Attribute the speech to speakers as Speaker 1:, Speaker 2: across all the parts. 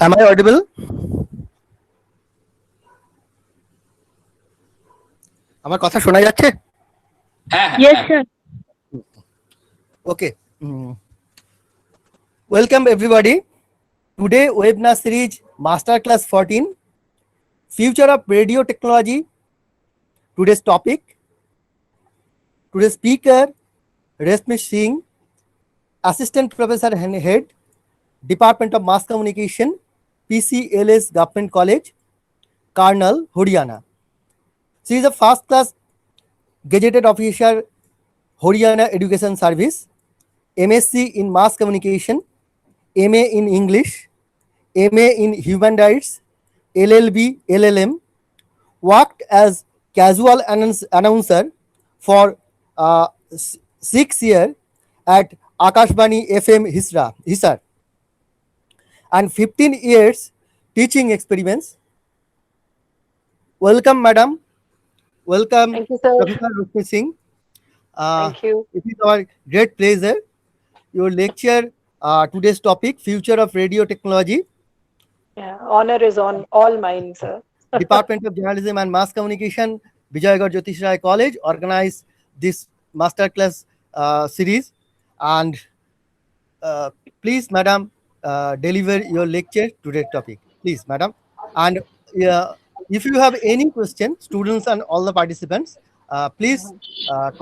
Speaker 1: Am I audible? আমার কথা শোনা যাচ্ছে?
Speaker 2: Yes, sir.
Speaker 1: Okay. Welcome everybody. Today webinar series Masterclass 14, Future of Radio Technology. Today's topic. Today's speaker Reshmi Singh, Assistant Professor and Head, Department of Mass Communication, PCLS Government College, Karnal, Haryana. She is a first class gazetted officer, Haryana Education Service, MSc in Mass Communication, MA in English, MA in Human Rights, LLB, LLM, worked as casual announcer for 6 years at Akashbani FM Hisar, and 15 years teaching experience. Welcome, madam. Welcome,
Speaker 3: Thank you, sir.
Speaker 1: Professor Rashmi Singh.
Speaker 3: Thank you.
Speaker 1: It is our great pleasure. Your lecture, today's topic, Future of Radio Technology,
Speaker 3: Yeah, honor is on all mine, sir.
Speaker 1: Department of Journalism and Mass Communication, Vijaygarh Jyotish Rai College, organized this masterclass series. And please, madam, deliver your lecture today's topic. Please, madam. And if you have any question, students and all the participants, please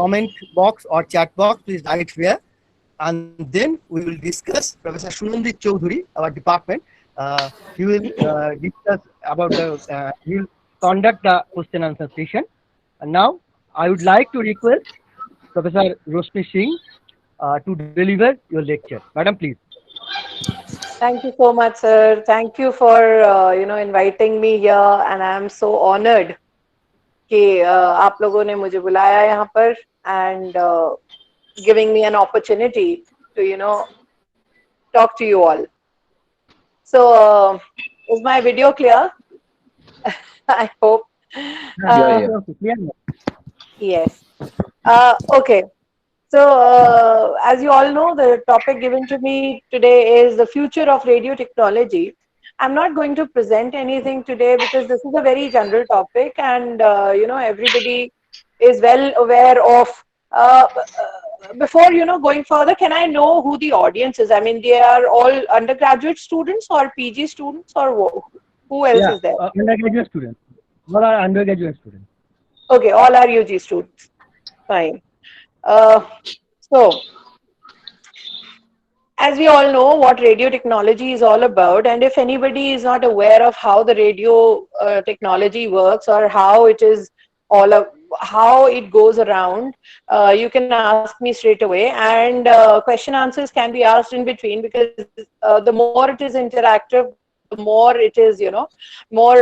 Speaker 1: comment box or chat box, please write here. And then we will discuss. Professor Sunandit Choudhury, our department, he will discuss about he will conduct the question answer session. And now I would like to request Professor Rashmi Singh to deliver your lecture. Madam, please.
Speaker 3: Thank you so much, sir. Thank you for inviting me here, and I am so honored कि आप लोगों ने मुझे बुलाया यहाँ पर and giving me an opportunity to talk to you all. So is my video clear? I hope. Yes. Okay. So as you all know, the topic given to me today is the future of radio technology. I'm not going to present anything today because this is a very general topic, and everybody is well aware of. Before going further, can I know who the audience is? I mean, they are all undergraduate students or PG students, or who else is there?
Speaker 1: Undergraduate students. All are undergraduate students.
Speaker 3: Okay, all are UG students. Fine. So, as we all know what radio technology is all about, and if anybody is not aware of how the radio technology works or how it is how it goes around, you can ask me straight away, and question answers can be asked in between, because the more it is interactive, the more it is more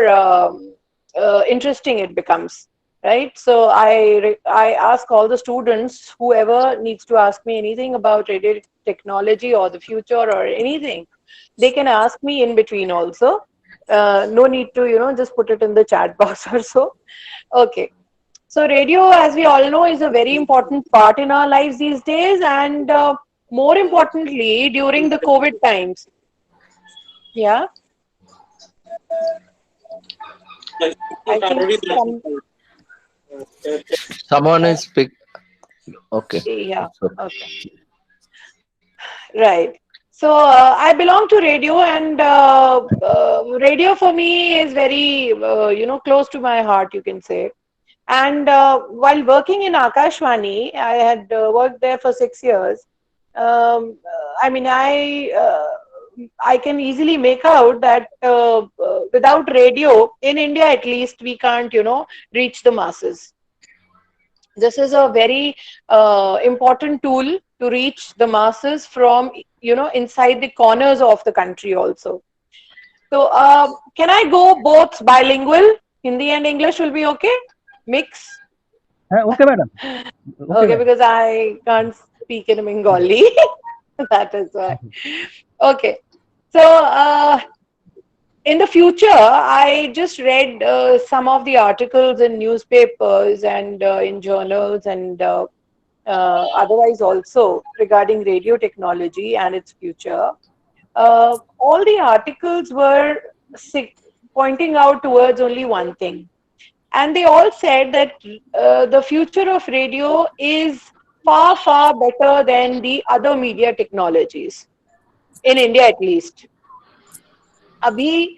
Speaker 3: interesting it becomes. Right, so I ask all the students, whoever needs to ask me anything about radio technology or the future or anything, they can ask me in between also. No need to just put it in the chat box or so. Okay, so radio, as we all know, is a very important part in our lives these days, and more importantly during the COVID times. Yeah, I think
Speaker 2: someone is speak. Okay.
Speaker 3: Yeah. Okay. Right. So I belong to radio, and radio for me is very close to my heart, you can say. And while working in Akashvani, I had worked there for 6 years. I mean, I can easily make out that without radio, in India at least, we can't reach the masses. This is a very important tool to reach the masses from inside the corners of the country also. So can I go both bilingual? Hindi and English will be okay? Mix?
Speaker 1: Okay, madam.
Speaker 3: Okay, because I can't speak in Bengali. That is why. Okay. So in the future, I just read some of the articles in newspapers and in journals and otherwise also regarding radio technology and its future. all the articles were pointing out towards only one thing. And they all said that the future of radio is far, far better than the other media technologies, in India at least. Abhi,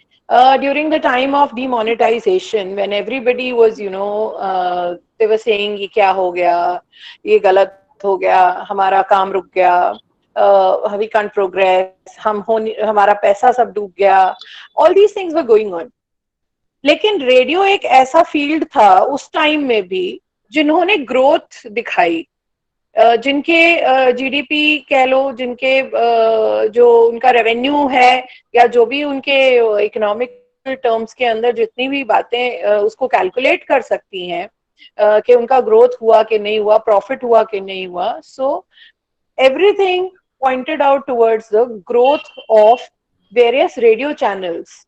Speaker 3: during the time of demonetization, when everybody was, they were saying, ये क्या हो गया, ये गलत हो गया, हमारा काम रुक गया, we can't progress, हमारा पैसा सब डूब गया, all these things were going on. लेकिन रेडियो एक ऐसा फील्ड था उस टाइम में भी जिन्होंने ग्रोथ दिखाई, जिनके जीडीपी कह लो, जिनके जो उनका रेवेन्यू है या जो भी उनके इकोनॉमिक टर्म्स के अंदर जितनी भी बातें उसको कैलकुलेट कर सकती हैं कि उनका ग्रोथ हुआ कि नहीं हुआ, प्रॉफिट हुआ कि नहीं हुआ. So everything pointed out towards the growth of various radio channels.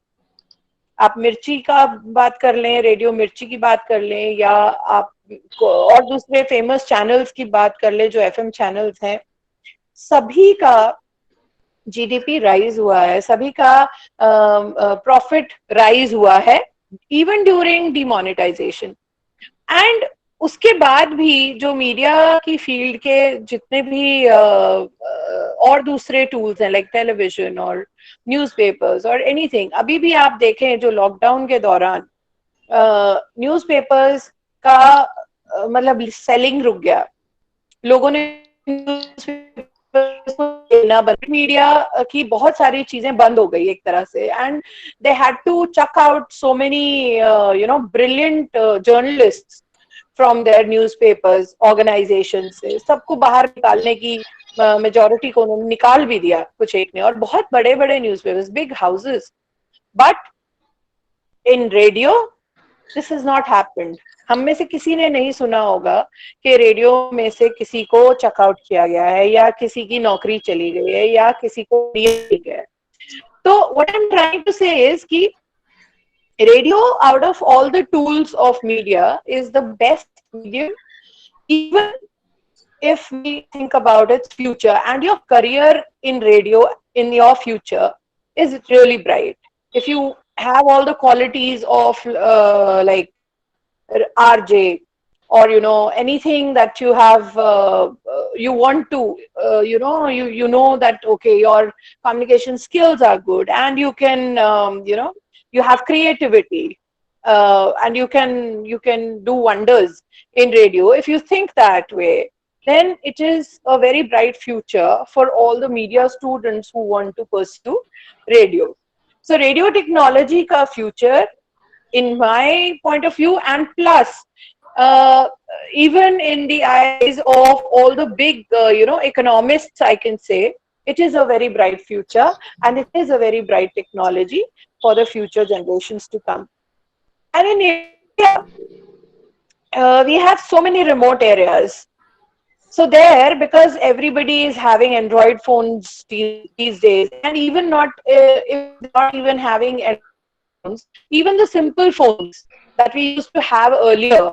Speaker 3: आप मिर्ची का बात कर लें, रेडियो मिर्ची की बात कर लें, या आप और दूसरे फेमस चैनल्स की बात कर लें जो एफएम चैनल्स हैं, सभी का जीडीपी राइज हुआ है, सभी का प्रॉफिट राइज हुआ है, इवन ड्यूरिंग डिमोनेटाइजेशन. एंड उसके बाद भी जो मीडिया की फील्ड के जितने भी और दूसरे टूल्स हैं, लाइक टेलीविजन और न्यूज़पेपर्स और एनीथिंग, अभी भी आप देखें जो लॉकडाउन के दौरान न्यूज़पेपर्स का मतलब सेलिंग रुक गया, लोगों ने मीडिया की बहुत सारी चीजें बंद हो गई एक तरह से, and they had to chuck out so many brilliant journalists from their newspapers, organization से सबको बाहर निकालने की मेजॉरिटी को उन्होंने निकाल भी दिया, कुछ एक ने, और बहुत बड़े बड़े newspapers, big houses. But in radio this is not happened. हम में से किसी ने नहीं सुना होगा कि रेडियो में से किसी को चकआउट किया गया है, या किसी की नौकरी चली गई है, या किसी को दिया गया है. तो what I am trying to say is कि radio, out of all the tools of media, is the best medium, even if we think about its future. And your career in radio in your future is really bright if you have all the qualities of like RJ, or anything that you have you want to you know that okay, your communication skills are good, and you can you have creativity, and you can do wonders in radio. If you think that way, then it is a very bright future for all the media students who want to pursue radio. So radio technology ka future, in my point of view, and plus even in the eyes of all the big economists, I can say it is a very bright future, and it is a very bright technology for the future generations to come. And in India, we have so many remote areas. So there, because everybody is having Android phones these days, and even not even having Android phones, even the simple phones that we used to have earlier,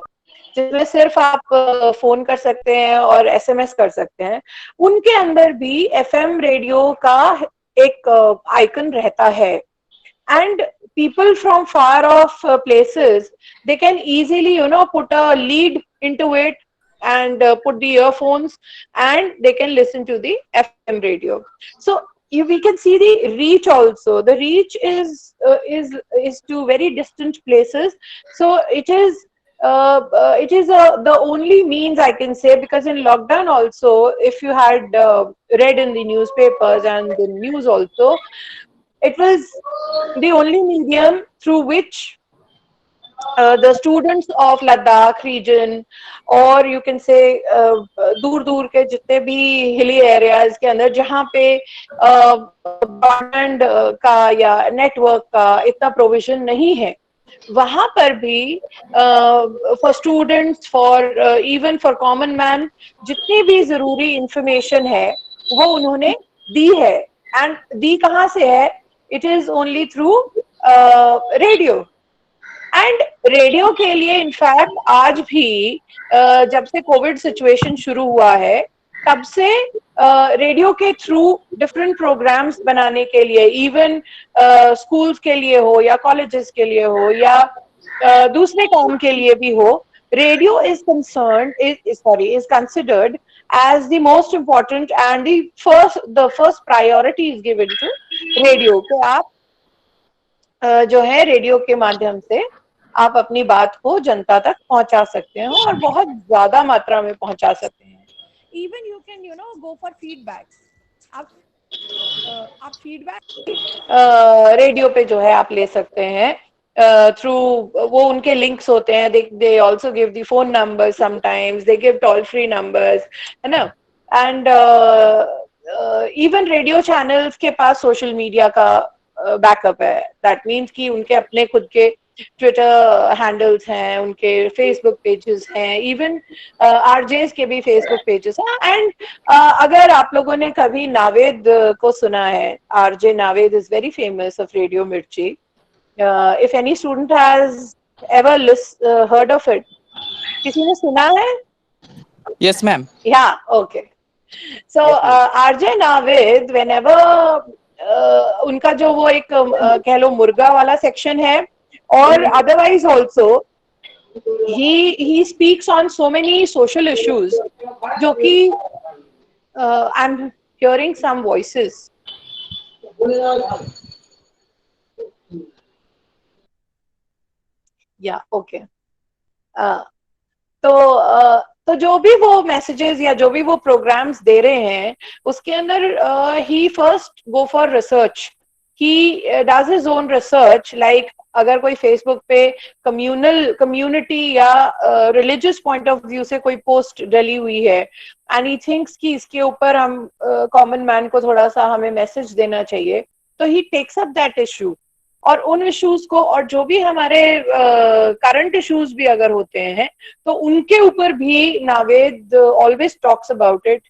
Speaker 3: जिसमें सिर्फ आप phone कर सकते हैं और SMS कर सकते हैं, उनके अंदर भी FM रेडियो का एक आइकन रहता है. And people from far off places, they can easily put a lead into it and put the earphones, and they can listen to the FM radio. So we can see the reach also. The reach is to very distant places. So it is the only means, I can say, because in lockdown also, if you had read in the newspapers and the news also, it was the only medium through which the students of Ladakh region, or you can say दूर के जितने भी hilly areas के अंदर जहाँ पे broadband का या network का इतना provision नहीं है, वहाँ पर भी for students, for even for common man, जितनी भी जरूरी information है वो उन्होंने दी है. And दी कहाँ से है? It is only through radio. And radio के लिए इनफैक्ट आज भी जब से कोविड सिचुएशन शुरू हुआ है, तब से रेडियो के थ्रू डिफरेंट प्रोग्राम्स बनाने के लिए, इवन स्कूल्स के लिए हो या कॉलेजेस के लिए हो या दूसरे काम के लिए भी हो, radio is concerned is considered as the most important and the first priority is given to radio. तो आप जो है रेडियो के माध्यम से आप अपनी बात को जनता तक पहुंचा सकते हैं और बहुत ज्यादा मात्रा में पहुंचा सकते हैं. Even you can go for feedback. आप फीडबैक रेडियो पे जो है आप ले सकते हैं थ्रू, वो उनके लिंक्स होते हैं. they also give the phone numbers, sometimes they give toll free numbers, है ना. एंड इवन रेडियो चैनल्स के पास सोशल मीडिया का बैकअप है. दैट मीन्स कि उनके अपने खुद के ट्विटर हैंडल्स हैं, उनके फेसबुक पेजेस हैं, इवन आरजेस के भी फेसबुक पेजेस हैं. एंड अगर आप लोगों ने कभी नावेद को सुना है, RJ Naved is very famous of radio Mirchi. If any student has ever heard of it, किसी ने सुना है?
Speaker 4: Yes, ma'am.
Speaker 3: Yeah, okay. So RJ Navid, whenever उनका जो वो एक कह लो मुर्गा वाला सेक्शन है, और otherwise also he speaks on so many social issues, जो कि I'm hearing some voices. Yeah, okay. तो जो भी वो मैसेजेस या जो भी वो प्रोग्राम्स दे रहे हैं, उसके अंदर ही first go for research. He does his own research. Like अगर कोई फेसबुक पे कम्युनिटी या रिलीजियस पॉइंट ऑफ व्यू से कोई पोस्ट डली हुई है, एंड ही थिंक्स कि इसके ऊपर हम कॉमन मैन को थोड़ा सा हमें मैसेज देना चाहिए, तो ही टेक्स अप दैट इशू. और उन इश्यूज को, और जो भी हमारे करंट इश्यूज भी अगर होते हैं, तो उनके ऊपर भी Naved always talks about it,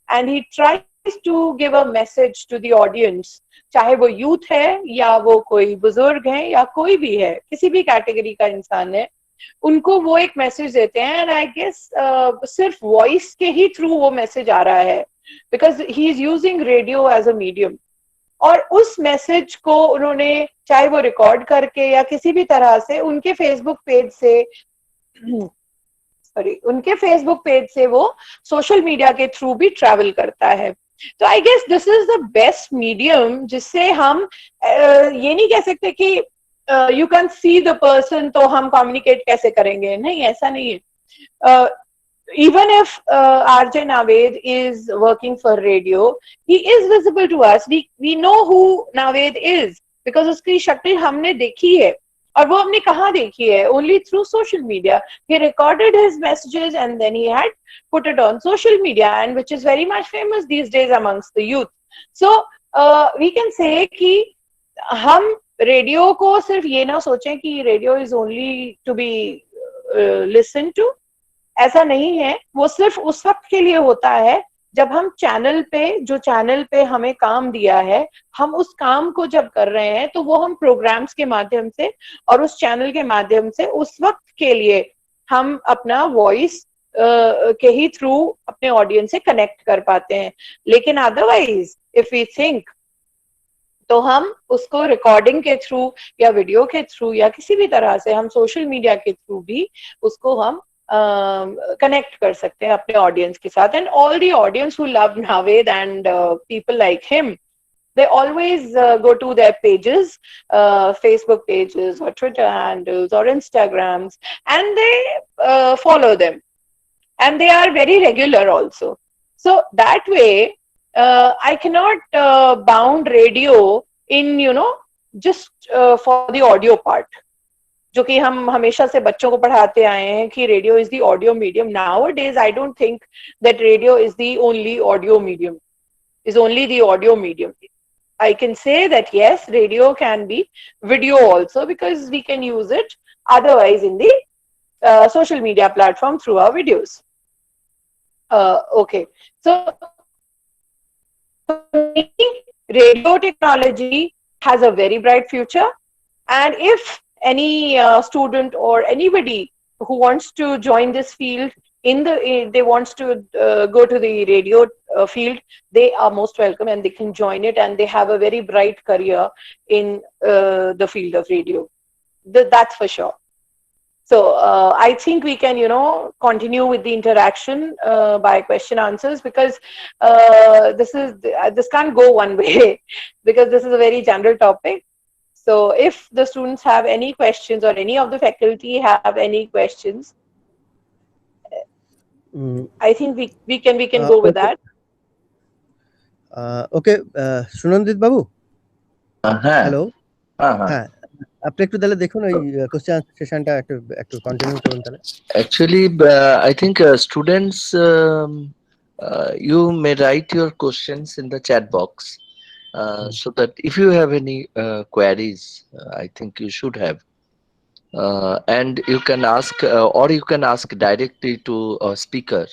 Speaker 3: and he tries to give a message to the audience. चाहे वो यूथ है या वो कोई बुजुर्ग है या कोई भी है, किसी भी कैटेगरी का इंसान है, उनको वो एक मैसेज देते हैं. एंड आई गेस सिर्फ वॉइस के ही थ्रू वो मैसेज आ रहा है, because he is using radio as a medium. और उस मैसेज को उन्होंने चाहे वो रिकॉर्ड करके या किसी भी तरह से उनके फेसबुक पेज से वो सोशल मीडिया के थ्रू भी ट्रैवल करता है. तो I guess this is the best medium जिससे हम ये नहीं कह सकते कि you can see the person, तो हम कम्युनिकेट कैसे करेंगे. नहीं, ऐसा नहीं है. Even if RJ Naved is working for radio, he is visible to us. We know who Naved is because उसकी शक्ल हमने देखी है. और वो हमने कहाँ देखी है? Only through social media. He recorded his messages and then he had put it on social media, and which is very much famous these days amongst the youth. So we can say कि हम radio को सिर्फ ये ना सोचें कि radio is only to be listened to. ऐसा नहीं है. वो सिर्फ उस वक्त के लिए होता है जब हम चैनल पे हमें काम दिया है, हम उस काम को जब कर रहे हैं, तो वो हम प्रोग्राम्स के माध्यम से और उस चैनल के माध्यम से उस वक्त के लिए हम अपना वॉइस के ही थ्रू अपने ऑडियंस से कनेक्ट कर पाते हैं. लेकिन अदरवाइज इफ वी थिंक, तो हम उसको रिकॉर्डिंग के थ्रू या वीडियो के थ्रू या किसी भी तरह से हम सोशल मीडिया के थ्रू भी उसको हम connect कर सकते हैं अपने audience के साथ. And all the audience who love Naved and people like him, they always go to their pages, Facebook pages or Twitter handles or Instagrams, and they follow them, and they are very regular also. So that way I cannot bound radio in just for the audio part, जो कि हम हमेशा से बच्चों को पढ़ाते आए हैं कि radio is the audio medium. Nowadays I don't think that radio is the only audio medium, is only the audio medium. I can say that yes, radio can be video also, because we can use it otherwise in the social media platform through our videos. Okay, so radio technology has a very bright future, and if any student or anybody who wants to join this field they wants to go to the radio field, they are most welcome and they can join it, and they have a very bright career in the field of radio. That's for sure. So I think we can, continue with the interaction by question answers, because this can't go one way because this is a very general topic. So if the students have any questions, or any of the faculty have any questions, I think we can go with that.
Speaker 1: Okay, Sunandit Babu. Hello.
Speaker 2: হ্যাঁ
Speaker 1: আপনি একটু তাহলে দেখুন ওই question সেশনটা একটু continue করুন তাহলে।
Speaker 2: Actually, I think students, you may write your questions in the chat box, so that if you have any queries, I think you should have, and you can ask, or you can ask directly to a speaker,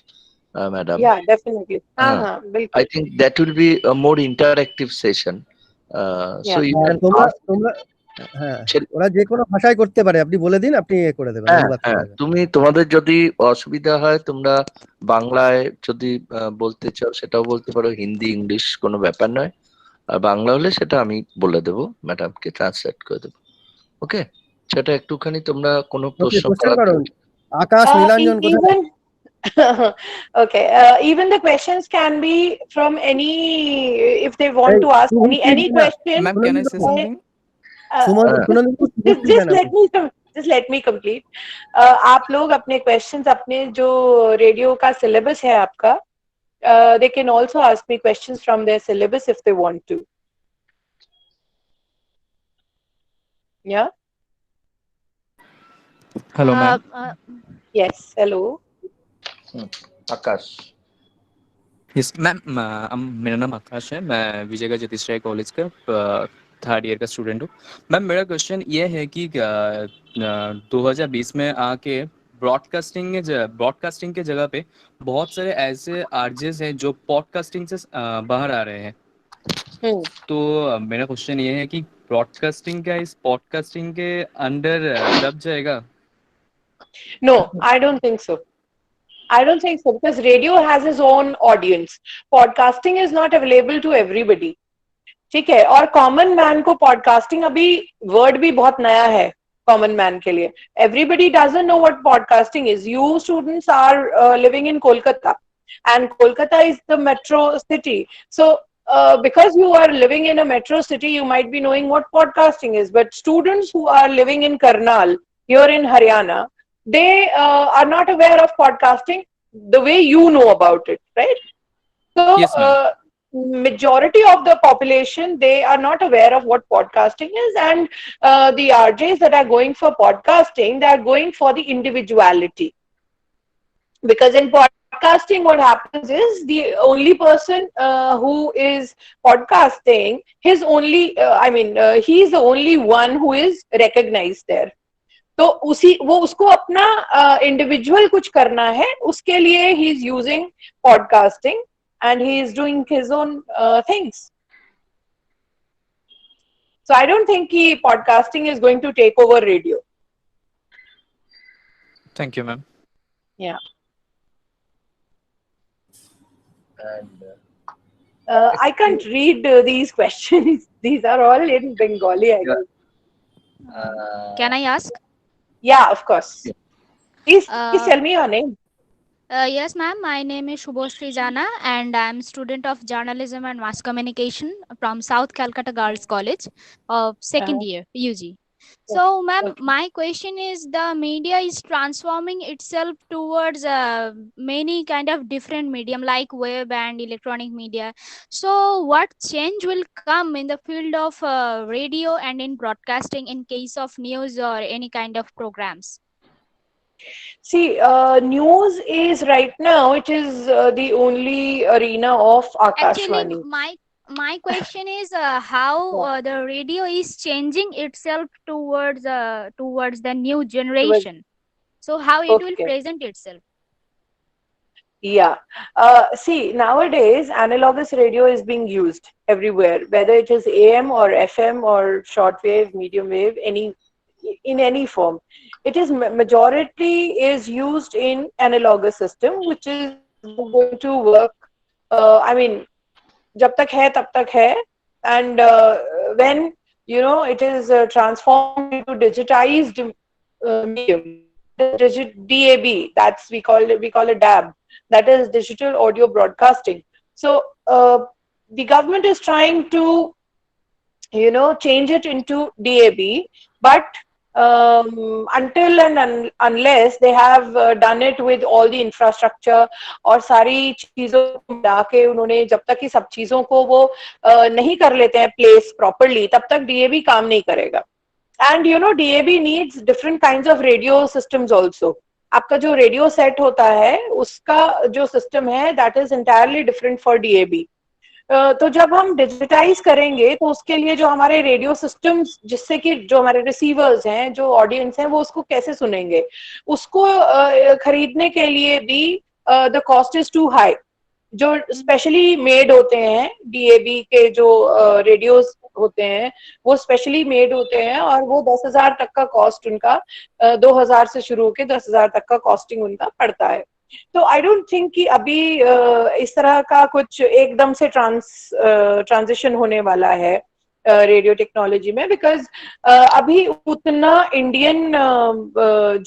Speaker 2: madam.
Speaker 3: Yeah, definitely.
Speaker 2: I think that will be a more interactive session. So you can ask.
Speaker 1: ওরা যে কোনো ভাষায় করতে পারে, আপনি বলে দিন, আপনি করে দেবেন।
Speaker 2: তুমি তোমাদের যদি অসুবিধা হয়, তোমরা বাংলায় যদি বলতে চাও সেটাও বলতে পারো, হিন্দি ইংলিশ কোনো ব্যাপার নয়। আর বাংলা হলে সেটা আমি বলে দেবো, ম্যাডামকে ট্রান্সলেট করে দেবো। ওকে, সেটা একটুখানি তোমরা কোনো প্রশ্ন
Speaker 1: করো। আকাশ নীলাঞ্জন কোথায়?
Speaker 3: Okay, even the questions can be from any, if they want to ask any question.
Speaker 4: Ma'am, can I say something?
Speaker 3: just let me complete. आप लोग अपने questions, अपने जो रेडियो का syllabus है आपका, they can also ask me questions from their syllabus if they want to. Yeah.
Speaker 4: Hello, ma'am.
Speaker 3: Yes, hello.
Speaker 2: Akash.
Speaker 4: Yes, ma'am, मेरा नाम आकाश है, मैं विजयगढ़ ज्योतिष राय कॉलेज का 3rd ईयर का स्टूडेंट हूँ। मैम, मेरा क्वेश्चन ये है कि 2020 में आके ब्रॉडकास्टिंग के जगह पे बहुत सारे ऐसे आरजेस हैं जो पॉडकास्टिंग से बाहर आ रहे हैं। तो मेरा क्वेश्चन ये है कि ब्रॉडकास्टिंग क्या इस पॉडकास्टिंग के अंडर दब जाएगा?
Speaker 3: No, I don't think so. I don't think so, because radio has its own audience. Podcasting is not available to everybody. ठीक है, और कॉमन मैन को पॉडकास्टिंग, अभी वर्ड भी बहुत नया है कॉमन मैन के लिए. Everybody doesn't know what podcasting is. You students are living in Kolkata, and Kolkata is the metro city. So because you are living in a metro city, you might be knowing what podcasting is, but students who are living in Karnal, here in Haryana, they are not aware of podcasting the way you know about it, right? So
Speaker 4: yes,
Speaker 3: majority of the population, they are not aware of what podcasting is, and the RJs that are going for podcasting, they are going for the individuality, because in podcasting what happens is the only person who is podcasting, his only he is the only one who is recognized there. तो वो उसको अपना individual कुछ करना है, उसके लिए ही is using podcasting and he is doing his own things. So I don't think podcasting is going to take over radio.
Speaker 4: Thank you, ma'am.
Speaker 3: Yeah.
Speaker 2: And
Speaker 3: I can't read these questions. These are all in Bengali, I guess.
Speaker 5: Can I ask?
Speaker 3: Yeah, of course. Please tell me your name.
Speaker 5: Yes, ma'am. My name is Shubhoshri Jana, and I'm student of journalism and mass communication from South Calcutta Girls College of 2nd year UG. So, ma'am, my question is, the media is transforming itself towards many kind of different medium like web and electronic media. So, what change will come in the field of radio and in broadcasting in case of news or any kind of programs?
Speaker 3: See, news is right now, it is the only arena of Akashvani.
Speaker 5: Actually, my question is how the radio is changing itself towards the new generation. So how it will present itself?
Speaker 3: Yeah. See, nowadays analogous radio is being used everywhere, whether it is AM or FM or shortwave, medium wave, in any form. it is majority is used in analogous system, which is going to work. I mean, जब तक है तब तक है, and when you know it is transformed into digitized medium, that is DAB, that's we call it DAB, that is digital audio broadcasting. So the government is trying to, you know, change it into DAB, but until and unless they have done it with all the infrastructure और सारी चीजों को मिला के उन्होंने, जब तक कि सब चीजों को वो नहीं कर लेते हैं प्लेस प्रॉपरली, तब तक DAB काम नहीं करेगा. And you know, DAB needs different kinds of radio systems also. आपका जो रेडियो सेट होता है उसका जो सिस्टम है that is entirely different for DAB. तो जब हम डिजिटाइज करेंगे तो उसके लिए जो हमारे रेडियो सिस्टम्स, जिससे कि जो हमारे रिसीवर्स हैं, जो ऑडियंस हैं, वो उसको कैसे सुनेंगे, उसको खरीदने के लिए भी the cost is too high. जो स्पेशली मेड होते हैं DAB के जो रेडियोस होते हैं, वो स्पेशली मेड होते हैं और वो 10,000 तक का कॉस्ट उनका, 2,000 से शुरू होकर 10,000 तक का कॉस्टिंग उनका पड़ता है. तो आई डोंट थिंक कि अभी इस तरह का कुछ एकदम से ट्रांजिशन होने वाला है रेडियो टेक्नोलॉजी में, बिकॉज अभी उतना इंडियन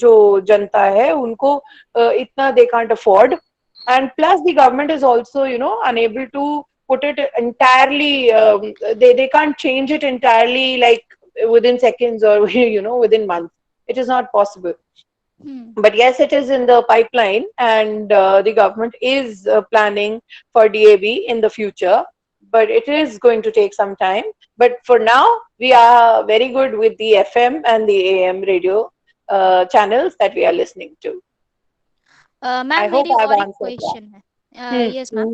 Speaker 3: जो जनता है उनको इतना they can't afford, and plus the government is also, you know, unable to put it entirely, they can't change it entirely like within seconds or you know, within months. It is not possible. But yes, it is in the pipeline, and the government is planning for DAB in the future, but it is going to take some time. But for now, we are very good with the FM and the AM radio channels that we are listening to.
Speaker 5: Ma'am मेरी और एक question है. Yes ma'am.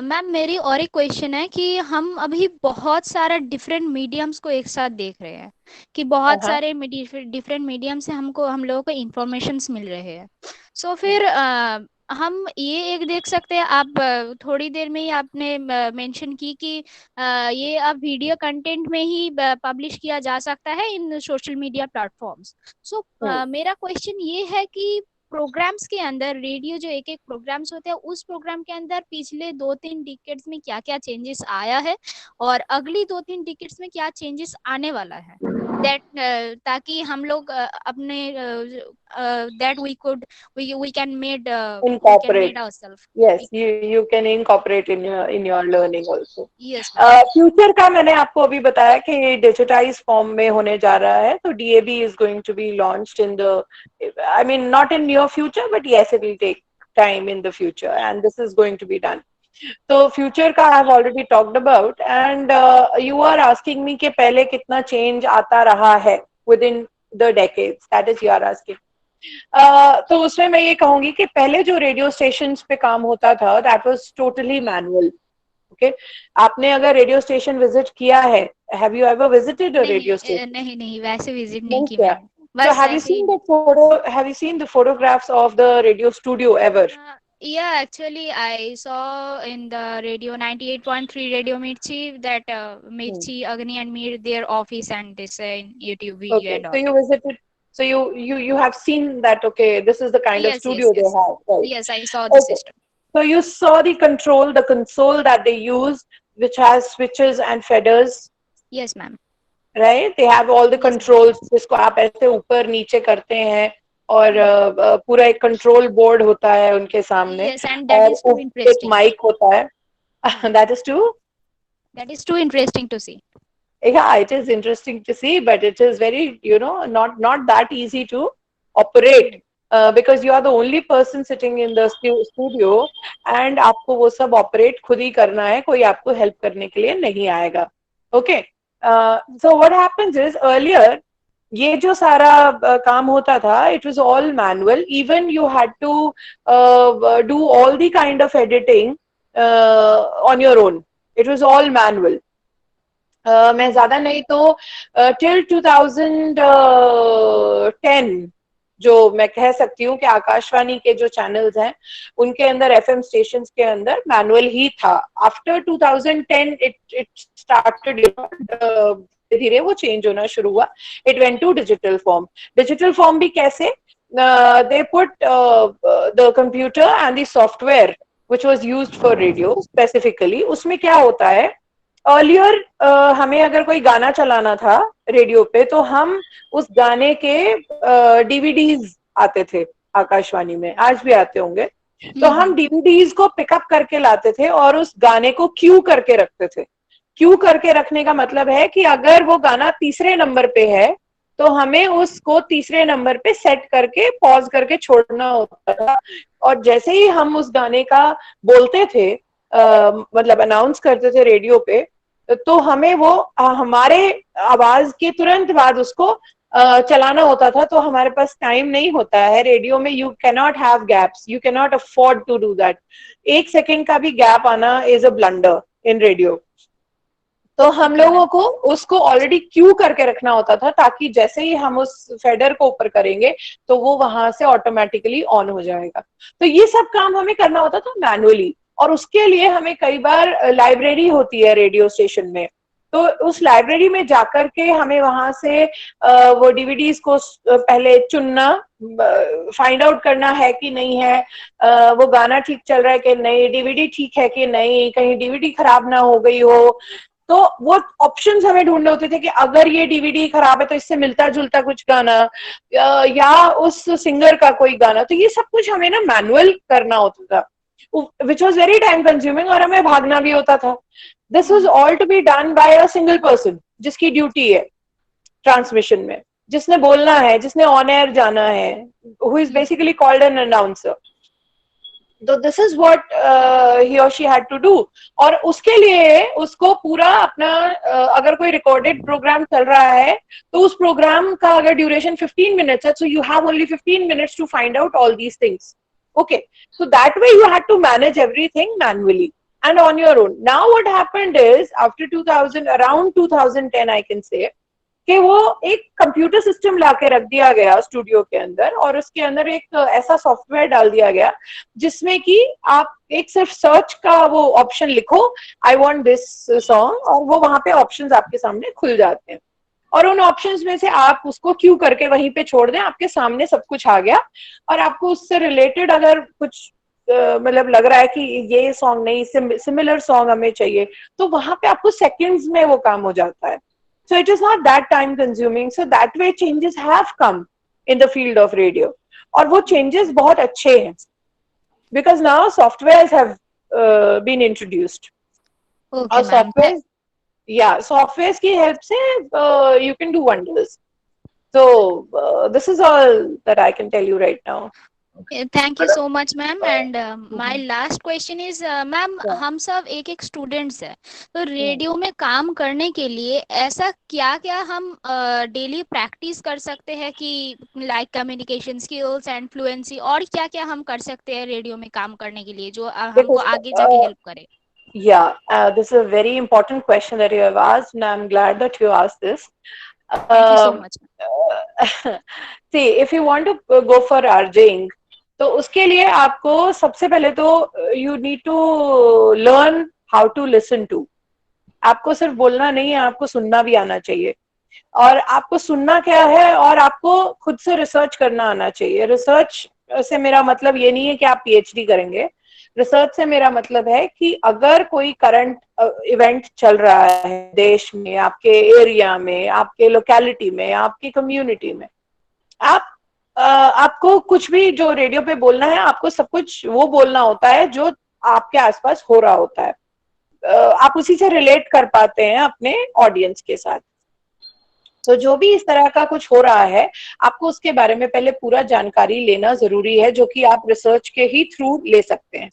Speaker 5: Ma'am मेरी और एक question है कि हम अभी बहुत सारा डिफरेंट मीडियम्स को एक साथ देख रहे हैं कि बहुत सारे डिफरेंट मीडियम से हम लोगों को इंफॉर्मेशंस मिल रहे हैं. सो फिर हम ये एक देख सकते हैं, आप थोड़ी देर में ही आपने मेंशन की कि ये अब वीडियो कंटेंट में ही पब्लिश किया जा सकता है इन सोशल मीडिया प्लेटफॉर्म्स. सो मेरा क्वेश्चन ये है कि प्रोग्राम्स के अंदर, रेडियो जो एक एक प्रोग्राम्स होते हैं, उस प्रोग्राम के अंदर पिछले 2-3 डिकेड्स में क्या क्या चेंजेस आया है और अगली 2-3 डिकेड्स में क्या चेंजेस आने वाला है, दैट ताकि हम लोग अपने that we can made
Speaker 3: incorporate
Speaker 5: ourselves.
Speaker 3: Yes, you can incorporate in your learning also.
Speaker 5: Yes.
Speaker 3: Future का मैंने आपको अभी बताया कि डिजिटाइज फॉर्म में होने जा रहा है, तो DAB is going to be launched in the, I mean not in near future, but yes, it will take time in the future, and this is going to be done. तो future का I have already talked about, and you are asking me कि पहले कितना change आता रहा है within the decades, that is you are asking. तो उसमें मैं ये कहूंगी कि पहले जो रेडियो स्टेशंस पे काम होता था, that was totally manual. Okay, आपने अगर रेडियो स्टेशन विजिट किया है, have you ever visited a radio station?
Speaker 5: नहीं, वैसे विजिट नहीं किया.
Speaker 3: So have you seen the photo? Have you seen the photographs of the radio studio ever?
Speaker 5: Yeah, actually I saw in the radio 98.3 Radio Mirchi that Mirchi, Agni and Mir, their office and this in YouTube video.
Speaker 3: Okay.
Speaker 5: And all.
Speaker 3: So you visited. So you have seen that. Okay, this is the kind of studio they have. Right?
Speaker 5: Yes, I saw the system.
Speaker 3: So you saw the console that they use, which has switches and feathers.
Speaker 5: Yes, ma'am.
Speaker 3: Right? They have all the controls, जिसको आप ऐसे ऊपर नीचे करते हैं, और पूरा एक कंट्रोल बोर्ड होता है उनके सामने.
Speaker 5: Yes, and that is too interesting.
Speaker 3: एक माइक होता है. That is too
Speaker 5: interesting to see.
Speaker 3: Yeah, it is interesting to see, but it is very, you know, not that easy to operate, because you are the only person sitting in the studio, and आपको वो सब operate खुद ही करना है, कोई आपको help करने के लिए नहीं आएगा. Okay. So what happens is, earlier ये जो सारा काम होता था, it was all manual. Even you had to do all the kind of editing on your own. It was all manual. मैं ज्यादा नहीं तो till 2010 जो मैं कह सकती हूँ कि आकाशवाणी के जो चैनल्स हैं उनके अंदर, FM स्टेशंस के अंदर मैनुअल ही था. आफ्टर 2010 it started धीरे धीरे वो चेंज होना शुरू हुआ. It went to digital form. Digital form भी कैसे? They put the computer and the software which was used for radio specifically. उसमें क्या होता है, अर्लियर हमें अगर कोई गाना चलाना था रेडियो पे तो हम उस गाने के डीवीडीज आते थे आकाशवाणी में, आज भी आते होंगे, तो हम डीवीडीज को पिकअप करके लाते थे और उस गाने को क्यू करके रखते थे. क्यू करके रखने का मतलब है कि अगर वो गाना तीसरे नंबर पे है तो हमें उसको तीसरे नंबर पे सेट करके पॉज करके छोड़ना होता था. और जैसे ही हम उस गाने का बोलते थे, मतलब अनाउंस करते थे रेडियो पे, तो हमें वो हमारे आवाज के तुरंत बाद उसको चलाना होता था. तो हमारे पास टाइम नहीं होता है रेडियो में. You can not have gaps, you can not afford to do that. 1 second का भी गैप आना is a blunder in radio. तो हम लोगों को उसको ऑलरेडी क्यू करके रखना होता था ताकि जैसे ही हम उस फेडर को ऊपर करेंगे तो वो वहां से ऑटोमेटिकली ऑन हो जाएगा. तो ये सब काम हमें करना होता था मैनुअली. और उसके लिए हमें कई बार लाइब्रेरी होती है रेडियो स्टेशन में, तो उस लाइब्रेरी में जाकर के हमें वहां से वो डीवीडीज को पहले चुनना, फाइंड आउट करना है कि नहीं है, वो गाना ठीक चल रहा है कि नहीं, डीवीडी ठीक है कि नहीं, कहीं डीवीडी खराब ना हो गई हो. तो वो ऑप्शंस हमें ढूंढने होते थे कि अगर ये डीवीडी खराब है तो इससे मिलता जुलता कुछ गाना या उस सिंगर का कोई गाना. तो ये सब कुछ हमें ना मैनुअल करना होता था, which was very time consuming, और हमें भागना भी होता था. This was all to be done by a single person जिसकी ड्यूटी है ट्रांसमिशन में, जिसने बोलना है, जिसने ऑन एयर जाना है, who is basically called an announcer. तो दिस इज व्हाट ही और शी हैड टू डू. और उसके लिए उसको पूरा अपना अगर कोई रिकॉर्डेड प्रोग्राम चल रहा है तो उस प्रोग्राम का अगर ड्यूरेशन 15 मिनट्स है, so you have only 15 minutes to find out all these things. Okay, so that way you had to manage everything manually and on your own. Now what happened is after 2000, around 2010 I can say, कि वो एक computer system लाके रख दिया गया studio के अंदर, और उसके अंदर एक ऐसा सॉफ्टवेयर डाल दिया गया जिसमें कि आप एक सिर्फ सर्च का वो ऑप्शन लिखो, आई वांट दिस सॉन्ग, और वो वहां पे ऑप्शंस आपके सामने खुल जाते हैं. और उन ऑप्शंस में से आप उसको क्यू करके वहीं पे छोड़ दें, आपके सामने सब कुछ आ गया. और आपको उससे रिलेटेड अगर कुछ मतलब लग रहा है कि ये सॉन्ग नहीं, सिमिलर सॉन्ग हमें चाहिए, तो वहां पे आपको सेकंड्स में वो काम हो जाता है. So it is not that time consuming. So that way changes have come in the field of radio, और वो चेंजेस बहुत अच्छे हैं because now software have been introduced. और सॉफ्टवेयर, yeah, softwares की help से you can do wonders. So this is all that I can tell you right now.
Speaker 5: Thank you so much ma'am. And my last question is ma'am, हम सब एक एक students हैं, तो radio में काम करने के लिए ऐसा क्या क्या हम डेली प्रैक्टिस कर सकते हैं कि like communication skills and fluency, और क्या क्या हम कर सकते हैं रेडियो में काम करने के लिए जो हमको आगे जाके हेल्प करे?
Speaker 3: Yeah, this is a very important question that you have asked, and I'm glad that you asked this.
Speaker 5: Thank you so much.
Speaker 3: See, if you want to go for RJing, तो उसके लिए आपको सबसे पहले तो you need to learn how to listen to. आपको सिर्फ बोलना नहीं है, आपको सुनना भी आना चाहिए. और आपको सुनना क्या है, और आपको खुद से रिसर्च करना आना चाहिए. रिसर्च से मेरा मतलब ये नहीं है कि आप PhD करेंगे. रिसर्च से मेरा मतलब है कि अगर कोई करंट इवेंट चल रहा है देश में, आपके एरिया में, आपके लोकेलिटी में, आपकी कम्युनिटी में, आपको कुछ भी जो रेडियो पे बोलना है, आपको सब कुछ वो बोलना होता है जो आपके आसपास हो रहा होता है. आप उसी से रिलेट कर पाते हैं अपने ऑडियंस के साथ. तो जो भी इस तरह का कुछ हो रहा है, आपको उसके बारे में पहले पूरा जानकारी लेना जरूरी है, जो कि आप रिसर्च के ही थ्रू ले सकते हैं.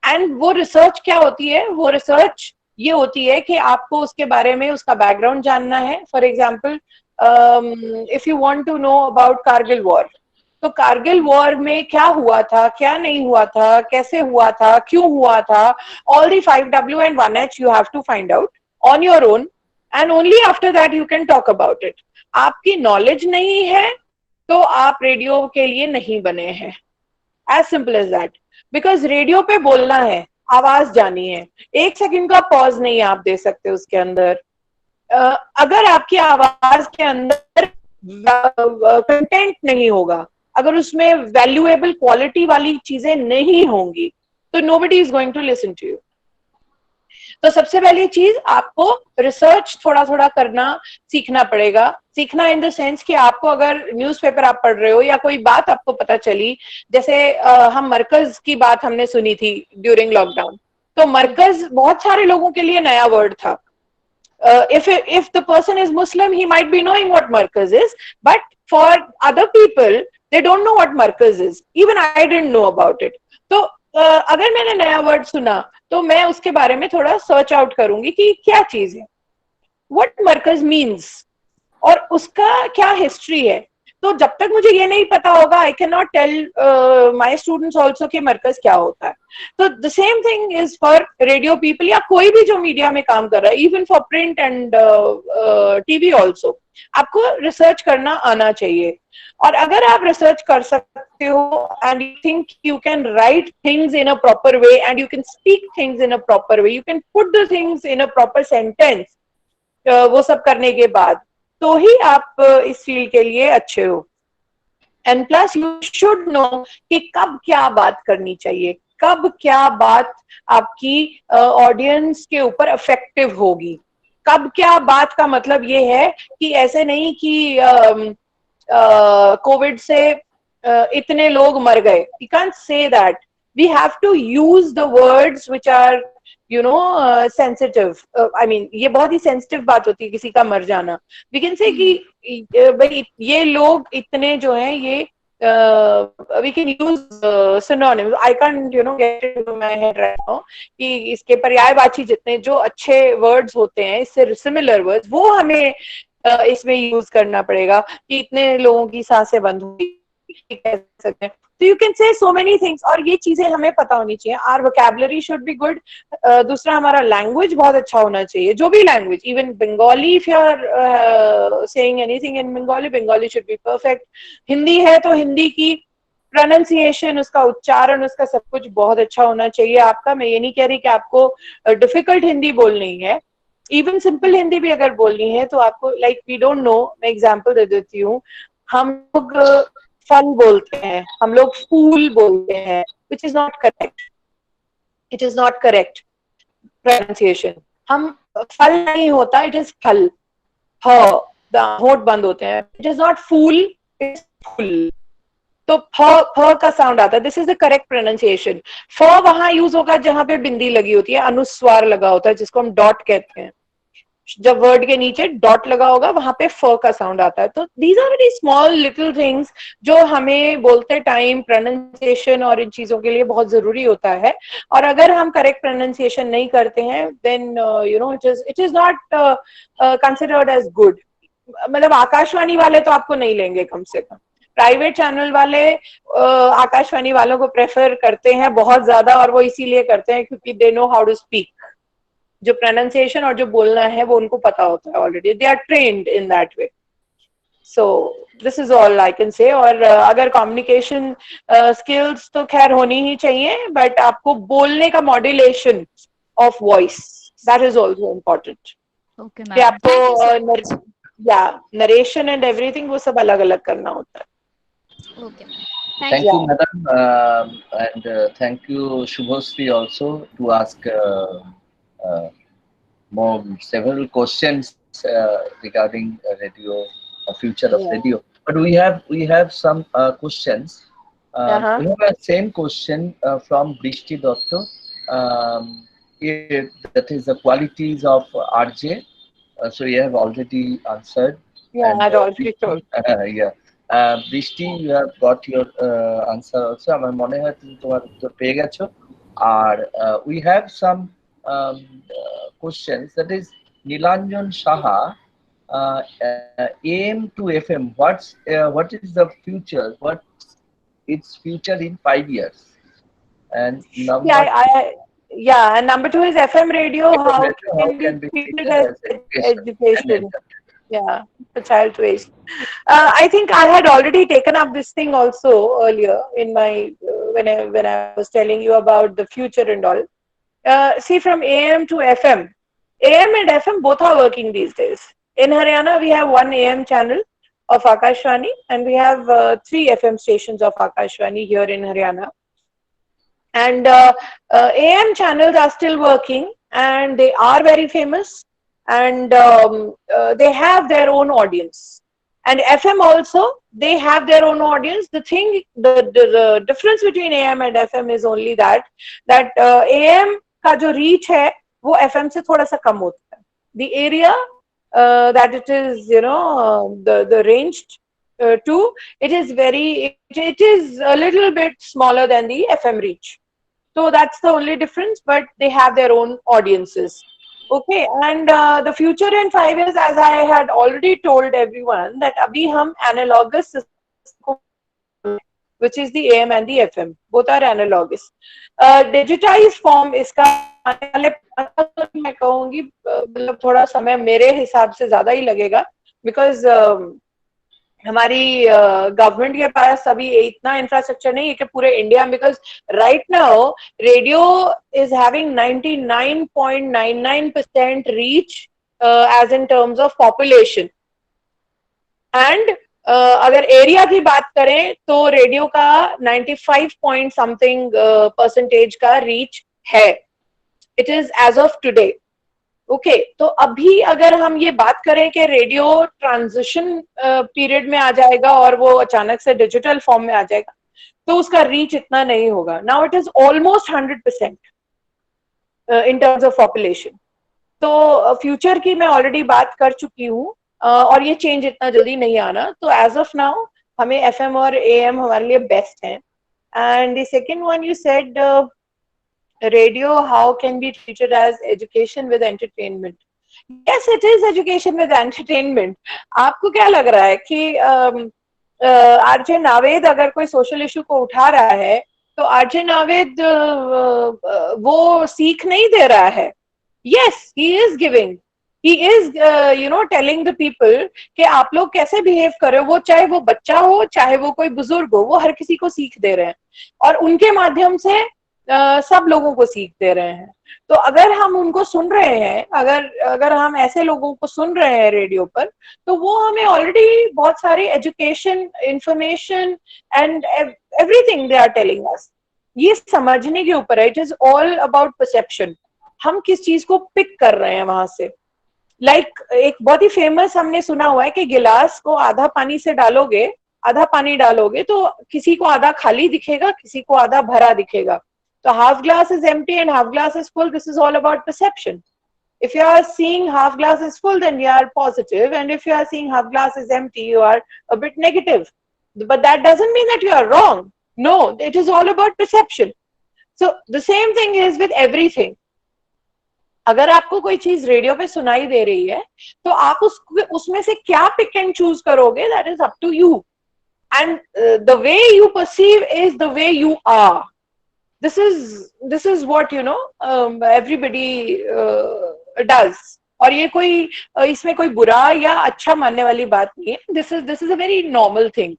Speaker 3: एंड वो रिसर्च क्या होती है? वो रिसर्च ये होती है कि आपको उसके बारे में उसका बैकग्राउंड जानना है. For example, if you want to know about Kargil war, तो कारगिल वॉर में क्या हुआ था, क्या नहीं हुआ था, कैसे हुआ था, क्यों हुआ था, all the 5W and 1H you have to find out on your own, and only after that you can talk about it. आपकी नॉलेज नहीं है तो आप रेडियो के लिए नहीं बने हैं. as simple as that. Because radio पे बोलना है, आवाज जानी है. 1 सेकंड का पॉज नहीं आप दे सकते उसके अंदर. अगर आपकी आवाज के अंदर कंटेंट नहीं होगा, अगर उसमें वैल्यूएबल क्वालिटी वाली चीजें नहीं होंगी, तो nobody is going to listen to you. तो सबसे पहली चीज आपको रिसर्च थोड़ा थोड़ा करना सीखना पड़ेगा। सीखना इन द सेंस कि आपको अगर न्यूज़पेपर आप पढ़ रहे हो या कोई बात आपको पता चली, जैसे हम मरकज की बात हमने सुनी थी ड्यूरिंग लॉकडाउन, तो मरकज बहुत सारे लोगों के लिए नया वर्ड था। if the person is Muslim, he might be knowing what markaz is, but for other people, they don't know what markaz is. Even I didn't know about it. तो अगर मैंने नया वर्ड सुना तो मैं उसके बारे में थोड़ा सर्च आउट करूंगी कि क्या चीज है, what markaz means, और उसका क्या हिस्ट्री है। तो जब तक मुझे ये नहीं पता होगा, I can not tell my students also कि मरकज क्या होता है। तो the same thing is for radio people या कोई भी जो मीडिया में काम कर रहा है, even for print and TV also, आपको रिसर्च करना आना चाहिए। और अगर आप रिसर्च कर सकते हो and you think you can write things in a proper way and you can speak things in a proper way, you can put the things in a proper sentence, वो सब करने के बाद तो ही आप इस फील्ड के लिए अच्छे हो। And plus you should know कि कब क्या बात करनी चाहिए, कब क्या बात आपकी ऑडियंस के ऊपर इफेक्टिव होगी। कब क्या बात का मतलब ये है कि ऐसे नहीं कि कोविड से इतने लोग मर गए, you can't say that. We have to use the words which are sensitive. I mean ये बहुत ही सेंसिटिव बात होती है किसी का मर जाना। वी कैन से कि भाई ये लोग इतने जो हैं, ये we can use synonyms. I can't get into my head right now कि इसके पर्यायवाची जितने जो अच्छे वर्ड्स होते हैं, इससे सिमिलर वर्ड्स, वो हमें इसमें यूज करना पड़ेगा कि इतने लोगों की सांसें बंद हुई, कह सकते हैं। तो you can say so many things, और ये चीजें हमें पता होनी चाहिए। Our vocabulary should be good. दूसरा, हमारा लैंग्वेज बहुत अच्छा होना चाहिए, जो भी language, even Bengali, if you are saying anything in Bengali, Bengali should be perfect. Hindi है तो हिंदी की प्रोनाउंसिएशन, उसका उच्चारण, उसका सब कुछ बहुत अच्छा होना चाहिए आपका। मैं ये नहीं कह रही कि आपको डिफिकल्ट हिंदी बोलनी है, इवन सिंपल हिंदी भी अगर बोलनी है तो आपको, लाइक वी डोंट नो, मैं एग्जांपल दे देती हूँ। हम लोग फन बोलते हैं, हम लोग फूल बोलते हैं, which is not correct. It is not correct pronunciation. हम फल नहीं होता, इट इज फल, होठ बंद होते हैं। It is not fool, it is फूल। तो फ का साउंड आता है, this is the correct pronunciation. फ वहां यूज होगा जहां पे बिंदी लगी होती है, अनुस्वार लगा होता है, जिसको हम डॉट कहते हैं। जब वर्ड के नीचे डॉट लगा होगा, वहां पे फ का साउंड आता है। तो these are very small little things जो हमें बोलते टाइम प्रोनाउंसिएशन और इन चीजों के लिए बहुत जरूरी होता है। और अगर हम करेक्ट प्रोनाउंसिएशन नहीं करते हैं, then it is not considered as good. मतलब आकाशवाणी वाले तो आपको नहीं लेंगे, कम से कम प्राइवेट चैनल वाले आकाशवाणी वालों को प्रेफर करते हैं बहुत ज्यादा, और वो इसीलिए करते हैं क्योंकि they know how to speak. जो प्रोनाउंसिएशन और जो बोलना है वो उनको पता होता है already, they are trained in that way. So this is all I can say. और अगर कम्युनिकेशन स्किल्स तो खैर होनी ही चाहिए, बट आपको बोलने का modulation of voice, that is also important.
Speaker 5: Okay,
Speaker 3: कि
Speaker 5: ma'am. Thank you so
Speaker 3: आपको
Speaker 5: much.
Speaker 3: या नरेशन एंड एवरीथिंग वो सब अलग अलग करना होता है।
Speaker 5: Okay, ma'am. Thank
Speaker 2: Thank
Speaker 5: you.
Speaker 2: you, madam, and thank you, Shubhasri, also to ask uh, more several questions regarding radio, future of
Speaker 3: Yeah.
Speaker 2: radio. But we have some questions. We have a same question from Brishti Dotto. That is the qualities of RJ. So you have already answered.
Speaker 3: Yeah,
Speaker 2: And,
Speaker 3: I had already told.
Speaker 2: yeah. Brishti, you have got your answer also. আমার মনে হয় তুমি তোমার উত্তর পেয়ে গেছো। আর we have some questions, that is Nilanjan Saha, AM to FM. What is the future? What's its future in 5 years? And number
Speaker 3: Yeah, and number 2 is FM radio. How
Speaker 2: can
Speaker 3: can
Speaker 2: be
Speaker 3: be treated
Speaker 2: treated
Speaker 3: as
Speaker 2: as
Speaker 3: education?
Speaker 2: education?
Speaker 3: Yeah, for child raised. I think I had already taken up this thing also earlier in my when I was telling you about the future and all. See, from AM to FM, AM and FM both are working these days. In Haryana, we have one AM channel of Akashvani, and we have 3 FM stations of Akashvani here in Haryana. And AM channels are still working, and they are very famous, and they have their own audience. And FM also, they have their own audience. The thing, the difference between AM and FM is only that AM का जो reach है, वो FM से थोड़ा सा कम होता है. The area that it is, the ranged to, it is a little bit smaller than the FM reach. So that's the only difference, but they have their own audiences. Okay, and the future in 5 years, as I had already told everyone, that abhi hum analogous system, which is the AM and the FM, both are analogous. Digitized form iska मैं कहूँगी मतलब थोड़ा समय मेरे हिसाब से ज़्यादा ही लगेगा, because हमारी गवर्नमेंट के पास अभी इतना इंफ्रास्ट्रक्चर नहीं है कि पूरे इंडिया में, because right now radio is having 99.99% reach as in terms of population. And अगर एरिया की बात करें तो रेडियो का 95 पॉइंट समथिंग परसेंटेज का रीच है. It is as of today. Okay, तो अभी अगर हम ये बात करें कि रेडियो ट्रांजिशन पीरियड में आ जाएगा और वो अचानक से डिजिटल फॉर्म में आ जाएगा, तो उसका रीच इतना नहीं होगा. Now it is almost 100% in terms of population. तो फ्यूचर की मैं ऑलरेडी बात कर चुकी हूँ, और ये चेंज इतना जल्दी नहीं आना. तो एज ऑफ नाउ हमें एफएम और एएम हमारे लिए बेस्ट है. And the second one you said radio, how can be treated as education with entertainment? Yes, it is education with entertainment. आपको क्या लग रहा है कि आरजे नावेद अगर कोई सोशल इशू को उठा रहा है तो आरजे नावेद वो सीख नहीं दे रहा है. Yes, he is giving. He is telling the people कि आप लोग कैसे बिहेव करो, वो चाहे वो बच्चा हो चाहे वो कोई बुजुर्ग हो, वो हर किसी को सीख दे रहे हैं और उनके माध्यम से सब लोगों को सीख दे रहे हैं. तो अगर हम उनको सुन रहे हैं, अगर हम ऐसे लोगों को सुन रहे हैं रेडियो पर, तो वो हमें ऑलरेडी बहुत सारी education, information and everything they are telling us. ये समझने के ऊपर है. It is all about perception. हम किस चीज को पिक कर रहे हैं वहां से. एक बहुत ही फेमस हमने सुना हुआ है कि गिलास को आधा पानी डालोगे तो किसी को आधा खाली दिखेगा, किसी को आधा भरा दिखेगा. So half glass is empty and half glass is full. This is all about perception. If you are seeing half glass is full, then you are positive, and if you are seeing half glass is empty, you are a bit negative. But that doesn't mean that you are wrong. No, it is all about perception. So the same thing is with everything. अगर आपको कोई चीज radio पे सुनाई दे रही है तो आप उसमें से क्या पिक एंड चूज करोगे, that is up to you. And the way you perceive is the way you are. This is what everybody does. और ये कोई इसमें कोई बुरा या अच्छा मानने वाली बात नहीं है. This is a very normal thing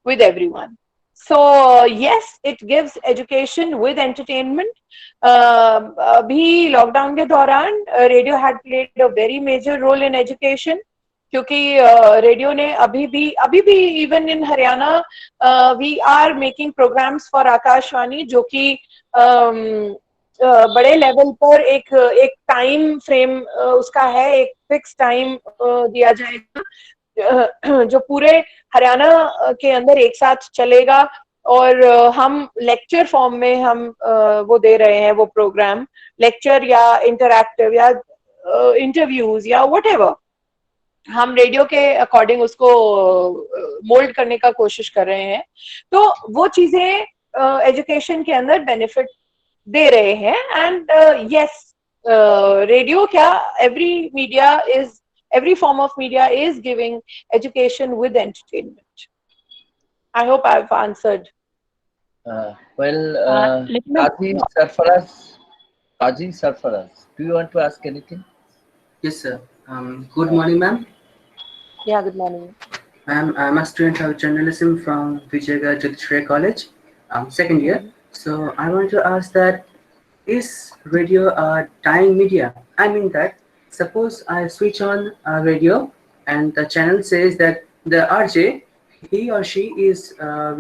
Speaker 3: with everyone. So yes, it gives education with entertainment. अभी लॉकडाउन के दौरान radio had played a very major role in education. क्योंकि रेडियो ने अभी भी even in Haryana we are making programs for Akashvani, जो कि बड़े लेवल पर एक टाइम फ्रेम उसका है, एक फिक्स टाइम दिया जाएगा जो पूरे हरियाणा के अंदर एक साथ चलेगा. और हम लेक्चर फॉर्म में हम वो दे रहे हैं, वो प्रोग्राम लेक्चर या इंटरैक्टिव या इंटरव्यूज या व्हाटएवर, हम रेडियो के अकॉर्डिंग उसको मोल्ड करने का कोशिश कर रहे हैं. तो वो चीजें एजुकेशन के अंदर बेनिफिट दे रहे हैं. एंड यस, रेडियो क्या, every form of media is giving education with entertainment. I hope I've answered.
Speaker 2: Kaji Sarfaraz, do you want to ask anything?
Speaker 6: Yes, sir. Good morning, ma'am.
Speaker 3: Yeah, good morning.
Speaker 6: Ma'am, I'm a student of journalism from Vijaygarh Jyotishree College, second year. So I want to ask that, is radio a dying media? I mean that suppose I switch on a radio and the channel says that the RJ, he or she is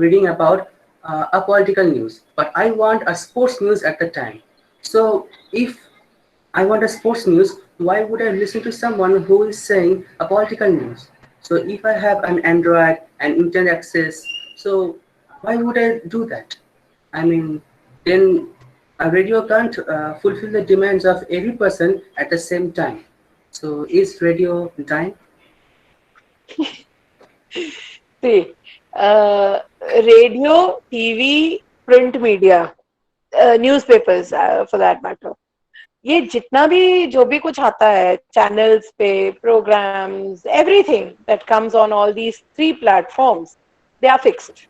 Speaker 6: reading about a political news, but I want a sports news at the time. So if I want a sports news, why would I listen to someone who is saying a political news? So if I have an Android and internet access, so why would I do that? I mean, then a radio can't fulfill the demands of every person at the same time. So is radio dying?
Speaker 3: See, radio, TV, print media, newspapers for that matter. ये जितना भी जो भी कुछ आता है channels पे, programs, everything that comes on all these 3 platforms, they are fixed.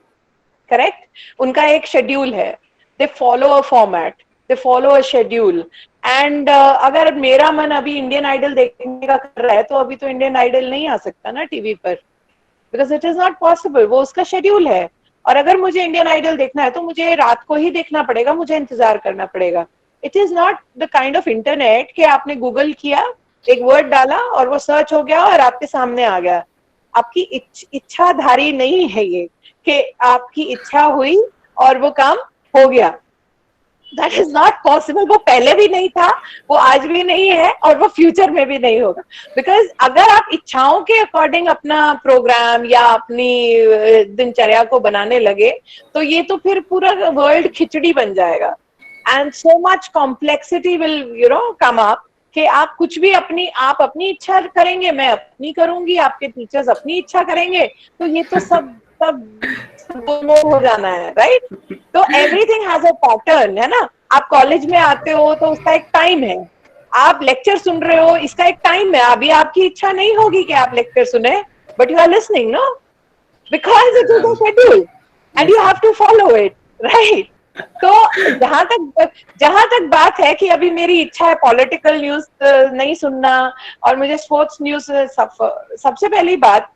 Speaker 3: Correct? उनका एक schedule है. They follow a format. They follow a schedule. And अगर मेरा मन अभी इंडियन आइडल देखने का कर रहा है तो अभी तो इंडियन आइडल नहीं आ सकता ना टीवी पर, because it is not possible. वो उसका शेड्यूल है. और अगर मुझे इंडियन आइडल देखना है तो मुझे रात को ही देखना पड़ेगा, मुझे इंतजार करना पड़ेगा. It is not the kind of internet कि आपने गूगल किया, एक वर्ड डाला और वो सर्च हो गया और आपके सामने आ गया. आपकी इच्छाधारी नहीं है ये कि आपकी इच्छा हुई और वो काम हो गया. That is not possible. वो पहले भी नहीं था, वो आज भी नहीं है और वो फ्यूचर में भी नहीं होगा. बिकॉज अगर आप इच्छाओं के अकॉर्डिंग अपना प्रोग्राम या अपनी दिनचर्या को बनाने लगे तो ये तो फिर पूरा वर्ल्ड खिचड़ी बन जाएगा. And so much complexity will come up कि आप कुछ भी आप अपनी इच्छा करेंगे, मैं अपनी करूंगी, आपके टीचर्स अपनी इच्छा करेंगे, तो ये तो सब हो जाना है. राइट? तो एवरीथिंग हैज अ पैटर्न, है ना. आप कॉलेज में आते हो तो उसका एक टाइम है. आप लेक्चर सुन रहे हो, इसका एक टाइम है. अभी आपकी इच्छा नहीं होगी कि आप लेक्चर सुने, but you are listening, no, because it is a schedule and you have to follow it. Right? तो जहां तक बात है कि अभी मेरी इच्छा है पॉलिटिकल न्यूज नहीं सुनना और मुझे स्पोर्ट्स न्यूज, सबसे पहली बात,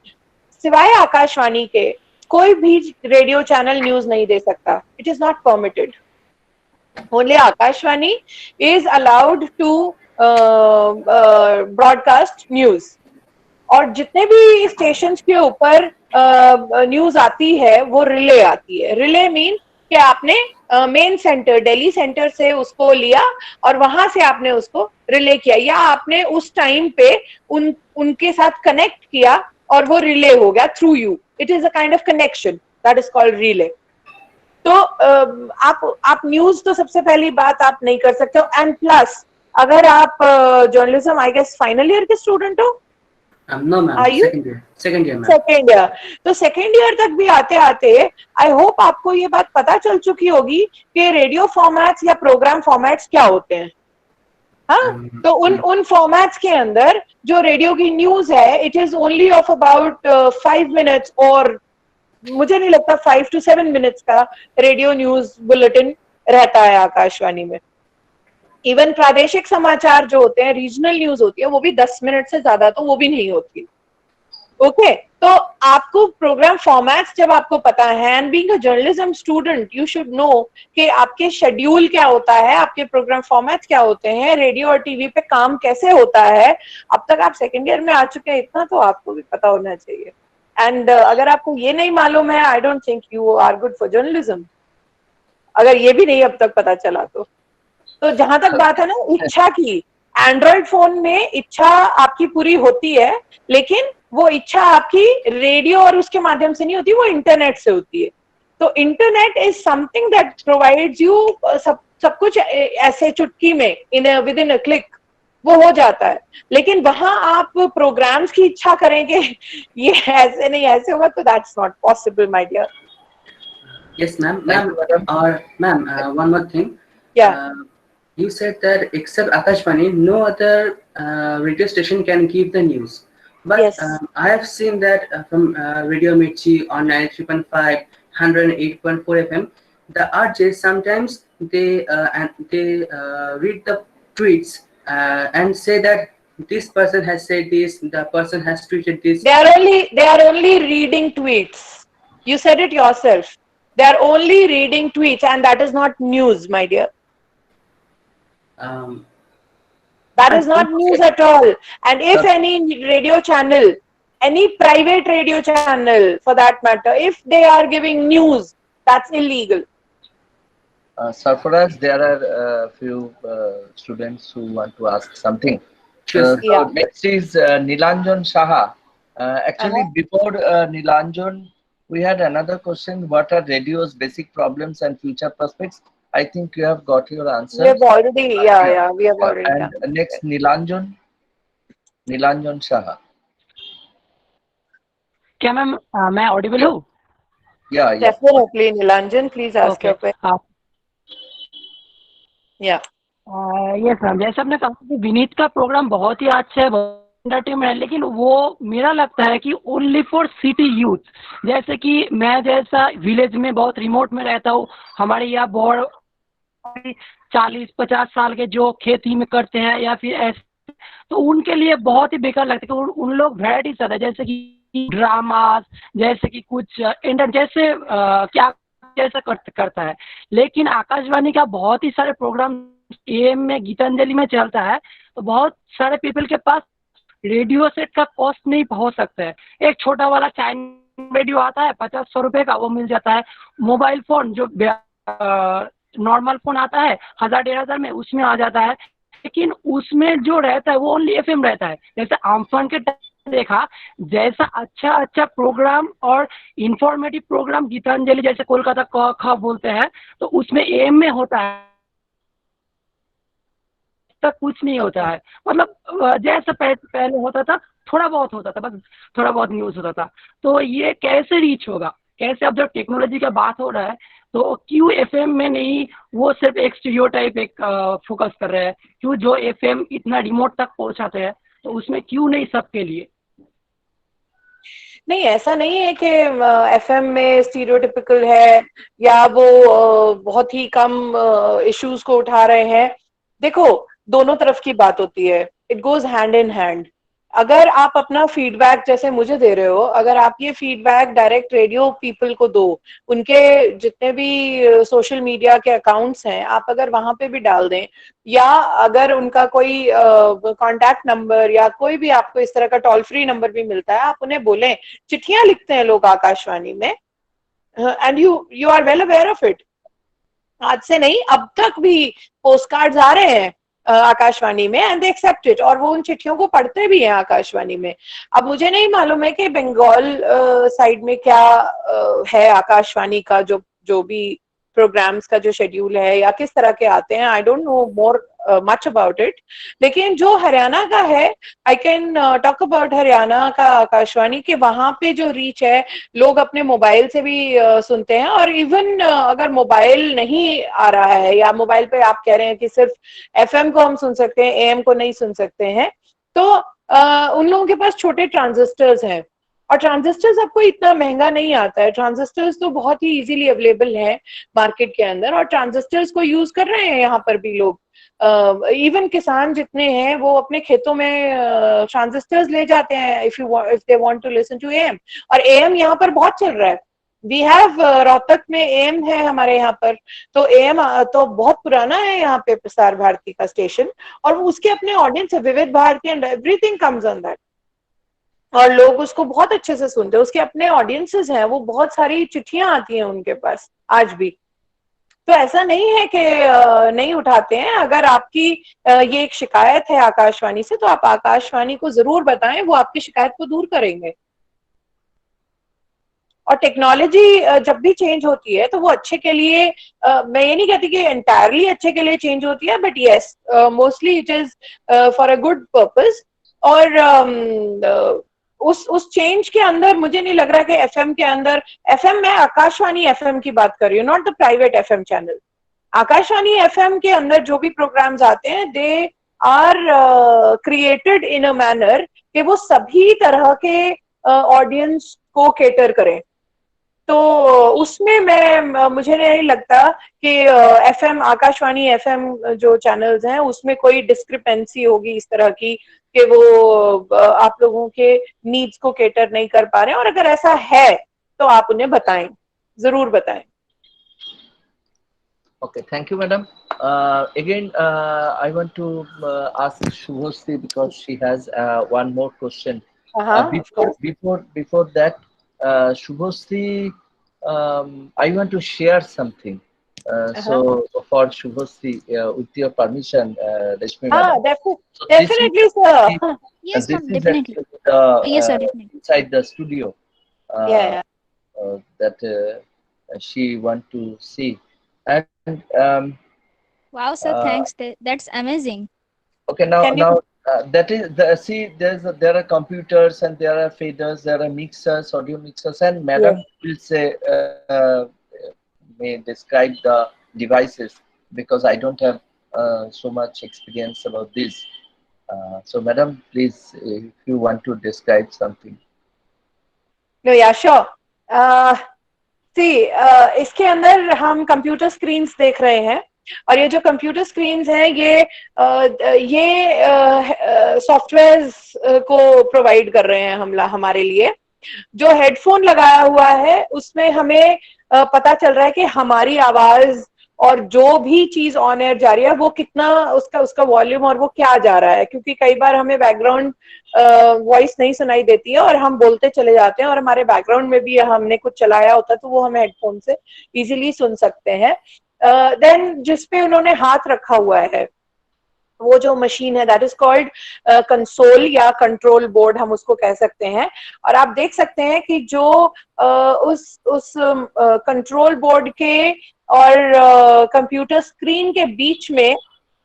Speaker 3: सिवाय आकाशवाणी के कोई भी रेडियो चैनल न्यूज नहीं दे सकता. It is not permitted. Only Akashvani is allowed to broadcast news. और जितने भी स्टेशन के ऊपर न्यूज आती है वो रिले आती है. रिले मीन कि आपने मेन सेंटर, दिल्ली सेंटर से उसको लिया और वहां से आपने उसको रिले किया, या आपने उस टाइम पे उनके साथ कनेक्ट किया और वो रिले हो गया through you. It is a kind of connection, that is called relay. तो आप न्यूज तो सबसे पहली बात आप नहीं कर सकते हो. एंड प्लस अगर आप journalism I guess final year के स्टूडेंट हो.
Speaker 6: No, ma'am. Second year, ma'am.
Speaker 3: Second year. तो सेकेंड ईयर तक भी आते आते आई होप आपको ये बात पता चल चुकी होगी कि रेडियो फॉर्मेट्स या प्रोग्राम फॉर्मेट्स क्या होते हैं. हाँ, तो उन फॉर्मेट्स के अंदर जो रेडियो की न्यूज है, it is only of about 5 minutes, और मुझे नहीं लगता 5 to 7 मिनट्स का रेडियो न्यूज बुलेटिन रहता है आकाशवाणी में. इवन प्रादेशिक समाचार जो होते हैं, रीजनल न्यूज होती है, वो भी 10 मिनट से ज्यादा तो वो भी नहीं होती. ओके, तो आपको प्रोग्राम फॉर्मेट्स जब आपको पता है, and being a journalism student you should know कि आपके शेड्यूल क्या होता है, आपके प्रोग्राम फॉर्मेट्स क्या होते हैं, रेडियो और टीवी पे काम कैसे होता है. अब तक आप सेकेंड ईयर में आ चुके हैं, इतना तो आपको भी पता होना चाहिए. एंड अगर आपको ये नहीं मालूम है, I don't think you are good for journalism. अगर ये भी नहीं अब तक पता चला तो जहां तक बात है ना इच्छा की, एंड्रॉइड फोन में इच्छा आपकी पूरी होती है, लेकिन वो इच्छा आपकी रेडियो और उसके माध्यम से नहीं होती, वो इंटरनेट से होती है. तो internet is something that provides you सब कुछ ऐसे चुटकी में, विद इन अ क्लिक वो हो जाता है. लेकिन वहां आप प्रोग्राम्स की इच्छा करेंगे, ये ऐसे नहीं, ऐसे होगा, तो that's not possible my dear.
Speaker 6: Yes, ma'am. Ma'am, one more thing.
Speaker 3: Yeah.
Speaker 6: You said that except Akashvani, no other radio station can give the news. But
Speaker 3: Yes.
Speaker 6: I have seen that from Radio Mirchi on 93.5, 108.4 FM, the RJs sometimes they read the tweets and say that this person has said this, the person has tweeted this.
Speaker 3: They are only reading tweets. You said it yourself. They are only reading tweets, and that is not news, my dear. That is not news at all. And if any radio channel, any private radio channel for that matter, if they are giving news, that's illegal.
Speaker 2: Sarfaraz, there are a few students who want to ask something.
Speaker 6: Yes.
Speaker 3: Yeah.
Speaker 2: So next is Nilanjan Saha. Actually, before Nilanjan, we had another question. What are radio's basic problems and future prospects? I think you have got your answer.
Speaker 3: We have already, we have already
Speaker 2: And
Speaker 3: done.
Speaker 2: next, Nilanjan Saha.
Speaker 7: क्या ma'am मैं Audible हूँ?
Speaker 2: Yeah.
Speaker 3: Definitely, Nilanjan, please ask your question. Yeah.
Speaker 7: Yes ma'am, जैसे आपने कहा कि विनीत का programme बहुत ही अच्छा है, बहुत एंटरटेनमेंट है, लेकिन वो मेरा लगता है कि ओनली फॉर सिटी यूथ। जैसे कि मैं जैसा विलेज में बहुत रिमोट में रहता हूँ, हमारे यहाँ बहुत 40-50 साल के जो खेती में करते हैं या फिर ऐसे, तो उनके लिए बहुत ही बेकार लगता है कि उन लोग वैरायटी ज़्यादा, जैसे कि ड्रामास, जैसे कि कुछ एंटर जैसे क्या जैसा करता है। लेकिन आकाशवाणी का बहुत ही सारे प्रोग्राम एएम में गीतांजलि में चलता है, तो बहुत सारे पीपल के पास रेडियो सेट का कॉस्ट नहीं हो सकता है। एक छोटा वाला चाइनीज रेडियो आता है 50-100 रुपए का, वो मिल जाता है। मोबाइल फोन जो नॉर्मल फोन आता है 1000-1500 में, उसमें आ जाता है। लेकिन उसमें जो रहता है वो ओनली एफएम रहता है। जैसे आमफान के देखा, जैसा अच्छा प्रोग्राम और इंफॉर्मेटिव प्रोग्राम गीतांजलि जैसे कोलकाता ख बोलते हैं, तो उसमें एएम में होता है, तक कुछ नहीं होता है। मतलब जैसा पहले होता था, थोड़ा बहुत होता था, बस थोड़ा बहुत न्यूज होता था। तो ये कैसे रीच होगा, कैसे? अब जब टेक्नोलॉजी का बात हो रहा है, तो क्यों एफएम में नहीं, वो सिर्फ एक स्टीरियोटाइप फोकस कर रहे हैं? क्यों जो एफएम इतना रिमोट तक पहुंचाते हैं, तो उसमें क्यों नहीं सबके लिए?
Speaker 3: नहीं, ऐसा नहीं है कि एफएम में स्टीरियोटिपिकल है या वो बहुत ही कम इश्यूज को उठा रहे हैं। देखो, दोनों तरफ की बात होती है, it goes hand in hand. अगर आप अपना फीडबैक जैसे मुझे दे रहे हो, अगर आप ये फीडबैक डायरेक्ट रेडियो पीपल को दो, उनके जितने भी सोशल मीडिया के अकाउंट्स हैं, आप अगर वहां पे भी डाल दें, या अगर उनका कोई कांटेक्ट नंबर या कोई भी आपको इस तरह का टोल फ्री नंबर भी मिलता है, आप उन्हें बोलें। चिट्ठियां लिखते हैं लोग आकाशवाणी में, and you are well aware of it. आज से नहीं, अब तक भी पोस्ट कार्ड्स आ रहे हैं आकाशवाणी में, एंड दे एक्सेप्ट इट, और वो उन चिट्ठियों को पढ़ते भी हैं आकाशवाणी में। अब मुझे नहीं मालूम है कि बंगाल साइड में क्या है आकाशवाणी का जो भी प्रोग्राम्स का जो शेड्यूल है या किस तरह के आते हैं। I don't know more much about it, लेकिन जो हरियाणा का है, I can talk about Haryana का आकाशवाणी के वहां पे जो रीच है, लोग अपने मोबाइल से भी सुनते हैं। और इवन अगर मोबाइल नहीं आ रहा है, या मोबाइल पे आप कह रहे हैं कि सिर्फ एफएम को हम सुन सकते हैं, एएम को नहीं सुन सकते हैं, तो उन लोगों के पास छोटे ट्रांजिस्टर्स हैं, और ट्रांजिस्टर्स आपको इतना महंगा नहीं आता है। ट्रांजिस्टर्स तो बहुत ही इजीली अवेलेबल है मार्केट के अंदर, और ट्रांजिस्टर्स को यूज कर रहे हैं यहाँ पर भी लोग। इवन किसान जितने हैं वो अपने खेतों में ट्रांजिस्टर्स ले जाते हैं if they want to listen to AM. और एएम यहाँ पर बहुत चल रहा है। वी हैव रोहतक में एएम है हमारे यहाँ पर, तो एएम तो बहुत पुराना है यहाँ पे प्रसार भारती का स्टेशन, और उसके अपने ऑडियंस है, Vividh Bharati and everything comes on that, और लोग उसको बहुत अच्छे से सुनते हैं। उसके अपने ऑडियंसेस हैं, वो बहुत सारी चिट्ठियां आती हैं उनके पास आज भी। तो ऐसा नहीं है कि नहीं उठाते हैं। अगर आपकी ये एक शिकायत है आकाशवाणी से, तो आप आकाशवाणी को जरूर बताएं, वो आपकी शिकायत को दूर करेंगे। और टेक्नोलॉजी जब भी चेंज होती है तो वो अच्छे के लिए, मैं ये नहीं कहती कि एंटायरली अच्छे के लिए चेंज होती है, but yes, mostly it is for a good purpose. और उस चेंज के अंदर मुझे नहीं लग रहा कि एफएम के अंदर, एफएम में आकाशवाणी एफएम की बात कर रही हूँ, not the private FM channel. Akashvani FM के अंदर जो भी प्रोग्राम्स आते हैं, they are created in a manner कि वो सभी तरह के ऑडियंस को केटर करें। तो उसमें मुझे नहीं लगता कि एफएम, आकाशवाणी एफएम जो चैनल्स हैं, उसमें कोई डिस्क्रिपेंसी होगी इस तरह की कि वो आप लोगों के नीड्स को केटर नहीं कर पा रहे हैं। और अगर ऐसा है तो आप उन्हें बताएं, जरूर बताएं।
Speaker 2: Okay, thank you, madam. Again, I want to ask Shubhoshri because she has one more question.
Speaker 3: Of course.
Speaker 2: Before that, Shubhoshri, I want to share something. So for Shubhoshri, with your permission, Rashmi madam. So
Speaker 3: Definitely, sir.
Speaker 5: Yes,
Speaker 2: this
Speaker 5: ma'am,
Speaker 2: is
Speaker 5: definitely.
Speaker 2: actually the
Speaker 5: Yes, sir, definitely.
Speaker 2: inside the studio
Speaker 3: Yeah,
Speaker 2: that she want to see, and
Speaker 5: Wow, sir,
Speaker 2: uh,
Speaker 5: thanks. That's amazing.
Speaker 2: okay,
Speaker 3: Can you?
Speaker 2: that is the see. There are computers and there are faders, there are mixers, audio mixers, and
Speaker 3: Yes.
Speaker 2: madam will say may describe the devices because I don't have so much experience about this. So, madam, please, if you want to describe something.
Speaker 3: No, yeah, sure. सी इसके अंदर हम computer screens देख रहे हैं और ये जो computer screens हैं ये सॉफ्टवेयर्स को प्रोवाइड कर रहे हैं हम हमारे लिए। जो हेडफोन लगाया हुआ है उसमें हमें पता चल रहा है कि हमारी आवाज और जो भी चीज ऑन एयर जा रही है वो कितना उसका उसका वॉल्यूम और वो क्या जा रहा है, क्योंकि कई बार हमें बैकग्राउंड वॉइस नहीं सुनाई देती है और हम बोलते चले जाते हैं और हमारे बैकग्राउंड में भी हमने कुछ चलाया होता है तो वो हमें हेडफोन से इजीली सुन सकते हैं। देन जिसपे उन्होंने हाथ रखा हुआ है वो जो मशीन है दैट इज कॉल्ड कंसोल या कंट्रोल बोर्ड हम उसको कह सकते हैं। और आप देख सकते हैं कि जो उस कंट्रोल बोर्ड के और कंप्यूटर स्क्रीन के बीच में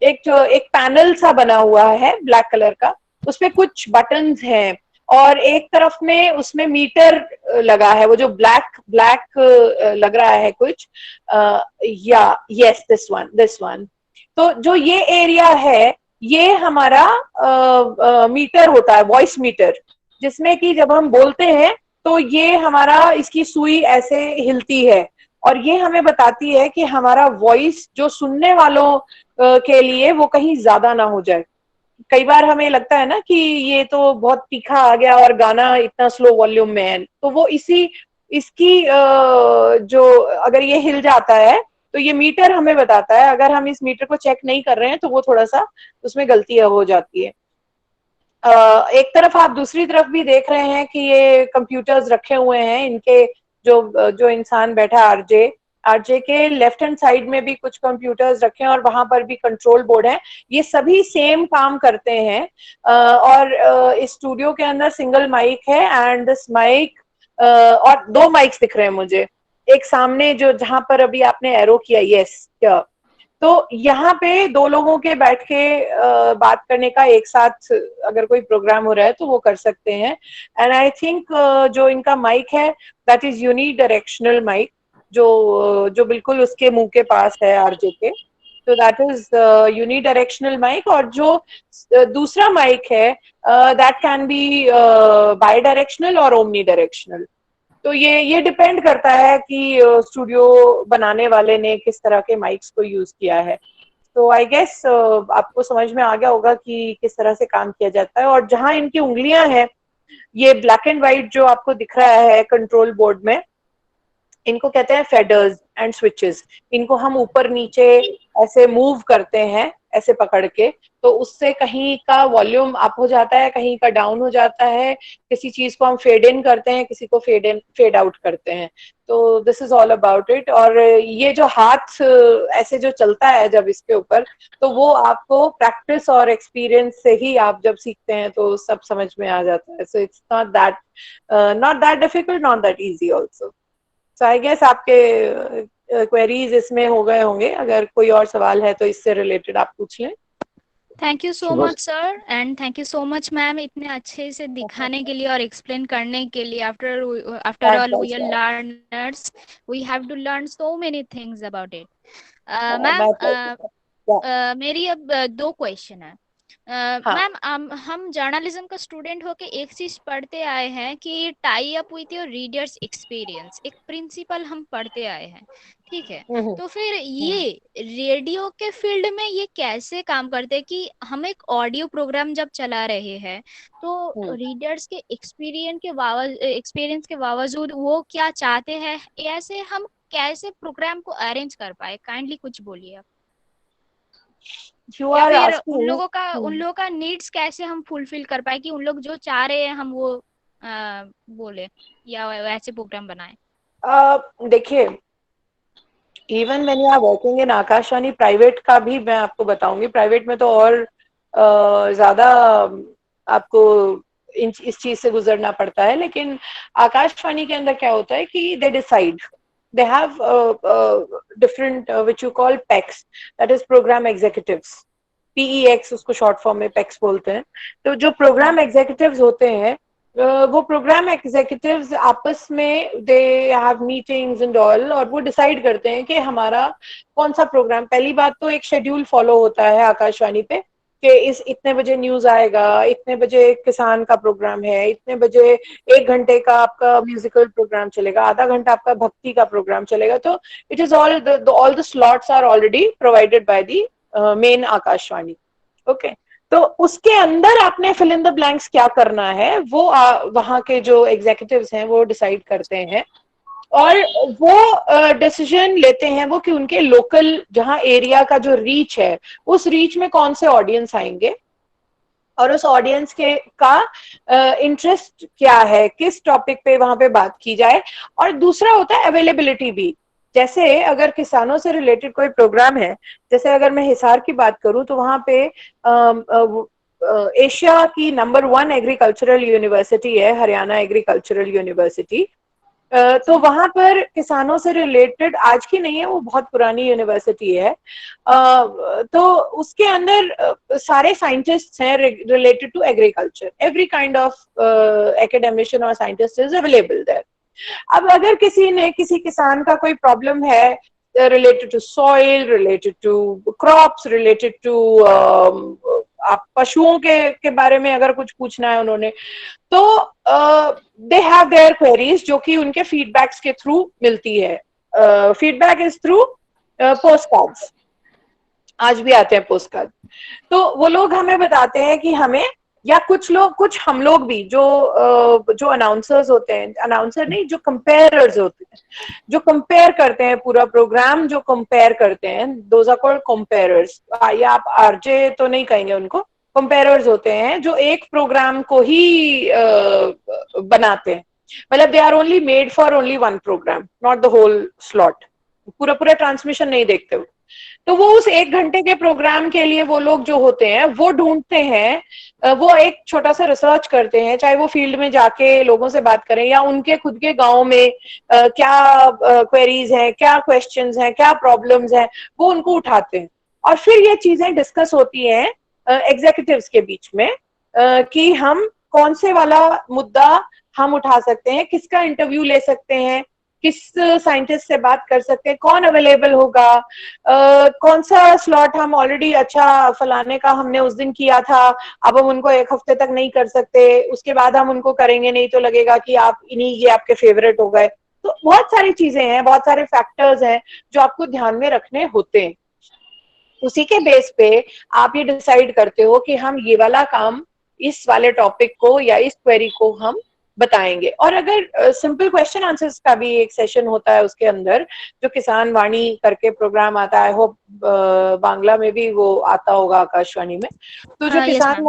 Speaker 3: एक पैनल सा बना हुआ है ब्लैक कलर का, उसपे कुछ बटन्स हैं और एक तरफ में उसमें मीटर लगा है, वो जो ब्लैक ब्लैक लग रहा है कुछ, या यस दिस वन। तो जो ये एरिया है ये हमारा मीटर होता है, वॉइस मीटर, जिसमें कि जब हम बोलते हैं तो ये हमारा इसकी सुई ऐसे हिलती है और ये हमें बताती है कि हमारा वॉइस जो सुनने वालों के लिए वो कहीं ज्यादा ना हो जाए। कई बार हमें लगता है ना कि ये तो बहुत तीखा आ गया और गाना इतना स्लो वॉल्यूम में है, तो वो इसकी जो अगर ये हिल जाता है तो ये मीटर हमें बताता है, अगर हम इस मीटर को चेक नहीं कर रहे हैं तो वो थोड़ा सा उसमें गलती हो जाती है। एक तरफ आप दूसरी तरफ भी देख रहे हैं कि ये कंप्यूटर्स रखे हुए हैं, इनके जो इंसान बैठा आरजे के लेफ्ट हैंड साइड में भी कुछ कंप्यूटर्स रखे हैं और वहां पर भी कंट्रोल बोर्ड है। ये सभी सेम काम करते हैं और इस स्टूडियो के अंदर सिंगल माइक है एंड दिस माइक और दो माइक्स दिख रहे हैं मुझे, एक सामने जो जहां पर अभी आपने एरो किया, यस, तो यहाँ पे दो लोगों के बैठ के बात करने का एक साथ अगर कोई प्रोग्राम हो रहा है तो वो कर सकते हैं। एंड आई थिंक जो इनका माइक है that is unidirectional mike, जो बिल्कुल उसके मुंह के पास है आरजे के, तो that is unidirectional mike. और जो दूसरा माइक है that can be bidirectional और ओमनी डायरेक्शनल। तो ये डिपेंड करता है कि स्टूडियो बनाने वाले ने किस तरह के माइक्स को यूज किया है। तो आई गेस आपको समझ में आ गया होगा कि किस तरह से काम किया जाता है। और जहां इनकी उंगलियां हैं, ये ब्लैक एंड व्हाइट जो आपको दिख रहा है कंट्रोल बोर्ड में, इनको कहते हैं फेडर्स एंड स्विचेस। इनको हम ऊपर नीचे ऐसे मूव करते हैं ऐसे पकड़ के, तो उससे कहीं का वॉल्यूम अप हो जाता है, कहीं का डाउन हो जाता है, किसी चीज को हम फेड इन करते हैं, किसी को फेड आउट करते हैं। तो this is all about it. और ये जो हाथ ऐसे जो चलता है जब इसके ऊपर, तो वो आपको प्रैक्टिस और एक्सपीरियंस से ही आप जब सीखते हैं तो सब समझ में आ जाता है। So it's not that difficult, not that easy also. So I guess आपके क्वेरीज इसमें हो गए होंगे, अगर कोई और सवाल है तो इससे रिलेटेड आप पूछ लें।
Speaker 5: Thank you so much sir, and thank you so much ma'am, इतने अच्छे से दिखाने के लिए और एक्सप्लेन करने के लिए। After all we are learners, we have to learn so many things about it. Ma'am मेरी अब दो क्वेश्चन है। मैम हम जर्नलिज्म का स्टूडेंट होके एक चीज पढ़ते आए हैं कि tie up with your readers experience, एक प्रिंसिपल हम पढ़ते आए हैं, ठीक है। तो फिर ये रेडियो के फील्ड में ये कैसे काम करते हैं कि हम एक ऑडियो प्रोग्राम जब चला रहे हैं तो रीडर्स के एक्सपीरियंस के बावजूद वो क्या चाहते हैं, ऐसे हम कैसे प्रोग्राम को अरेंज कर पाए, काइंडली कुछ बोलिए आप।
Speaker 3: You
Speaker 5: या
Speaker 3: are
Speaker 5: फिर
Speaker 3: asking,
Speaker 5: उन लोगों का नीड्स कैसे हम फुलफिल कर पाए कि उन लोग जो चाह रहे हैं हम वो बोले या वैसे प्रोग्राम बनाए।
Speaker 3: देखिए, even when you are working in Akashvani private का भी मैं आपको बताऊंगी, प्राइवेट में तो और ज्यादा आपको इस चीज से गुजरना पड़ता है, लेकिन आकाशवाणी के अंदर क्या होता है कि they decide, they have different which you call PEX, that is program executives, PEX उसको शॉर्ट फॉर्म में पेक्स बोलते हैं। तो जो प्रोग्राम एग्जीक्यूटिव्स होते हैं, वो प्रोग्राम एग्जीक्यूटिव्स आपस में they have meetings and all, और वो डिसाइड करते हैं कि हमारा कौन सा प्रोग्राम। पहली बात तो एक शेड्यूल फॉलो होता है आकाशवाणी पे कि इस इतने बजे न्यूज आएगा, इतने बजे किसान का प्रोग्राम है, इतने बजे 1 घंटे का आपका म्यूजिकल प्रोग्राम चलेगा, आधा घंटा आपका भक्ति का प्रोग्राम चलेगा। तो it is all the slots are already provided by the main Akashvani. Okay, तो उसके अंदर आपने फिल इन द ब्लैंक्स क्या करना है वो वहां के जो एग्जीक्यूटिव्स हैं वो डिसाइड करते हैं, और वो डिसीजन लेते हैं वो कि उनके लोकल जहां एरिया का जो रीच है, उस रीच में कौन से ऑडियंस आएंगे और उस ऑडियंस के का इंटरेस्ट क्या है, किस टॉपिक पे वहां पे बात की जाए। और दूसरा होता है अवेलेबिलिटी भी। जैसे अगर किसानों से रिलेटेड कोई प्रोग्राम है, जैसे अगर मैं हिसार की बात करूं तो वहां पे एशिया की नंबर 1 एग्रीकल्चरल यूनिवर्सिटी है, हरियाणा एग्रीकल्चरल यूनिवर्सिटी। तो वहां पर किसानों से रिलेटेड, आज की नहीं है वो, बहुत पुरानी यूनिवर्सिटी है। तो उसके अंदर सारे साइंटिस्ट हैं related to agriculture, every kind of academician और साइंटिस्ट इज अवेलेबल देयर। अब अगर किसी ने, किसी किसान का कोई प्रॉब्लम है related to soil, related to crops, related to आप पशुओं के बारे में अगर कुछ पूछना है उन्होंने, तो दे हैव देयर क्वेरीज जो कि उनके फीडबैक्स के थ्रू मिलती है। Feedback is through post cards, आज भी आते हैं पोस्ट कार्ड। तो वो लोग हमें बताते हैं कि हमें, या कुछ लोग, कुछ हम लोग भी जो अनाउंसर्स होते हैं, अनाउंसर नहीं, जो कंपेयरर्स होते हैं, जो कंपेयर करते हैं पूरा प्रोग्राम, जो कंपेयर करते हैं, दोज आर कॉल्ड कंपेयरर्स। या आप आरजे तो नहीं कहेंगे उनको, कंपेयरर्स होते हैं जो एक प्रोग्राम को ही बनाते हैं, मतलब they are only made for only one program, not the whole slot, पूरा पूरा ट्रांसमिशन नहीं देखते वो। तो वो उस 1 घंटे के प्रोग्राम के लिए वो लोग जो होते हैं वो ढूंढते हैं, वो एक छोटा सा रिसर्च करते हैं, चाहे वो फील्ड में जाके लोगों से बात करें या उनके खुद के गांव में क्या क्वेरीज हैं, क्या क्वेश्चंस हैं, क्या प्रॉब्लम्स हैं, वो उनको उठाते हैं। और फिर ये चीजें डिस्कस होती हैं एग्जीक्यूटिव्स के बीच में कि हम कौन से वाला मुद्दा हम उठा सकते हैं, किसका इंटरव्यू ले सकते हैं, किस साइंटिस्ट से बात कर सकते हैं, कौन अवेलेबल होगा, कौन सा स्लॉट हम ऑलरेडी, अच्छा फलाने का हमने उस दिन किया था, अब हम उनको 1 हफ्ते तक नहीं कर सकते, उसके बाद हम उनको करेंगे, नहीं तो लगेगा कि आप इन्हीं ये आपके फेवरेट हो गए। तो बहुत सारी चीजें हैं, बहुत सारे फैक्टर्स हैं जो आपको ध्यान में रखने होते हैं। उसी के बेस पे आप ये डिसाइड करते हो कि हम ये वाला काम, इस वाले टॉपिक को या इस क्वेरी को हम बताएंगे। और अगर सिंपल क्वेश्चन आंसर्स का भी एक सेशन होता है उसके अंदर, जो किसान वाणी करके प्रोग्राम आता है, होप बांग्ला में भी वो आता होगा आकाशवाणी में। तो जो किसान,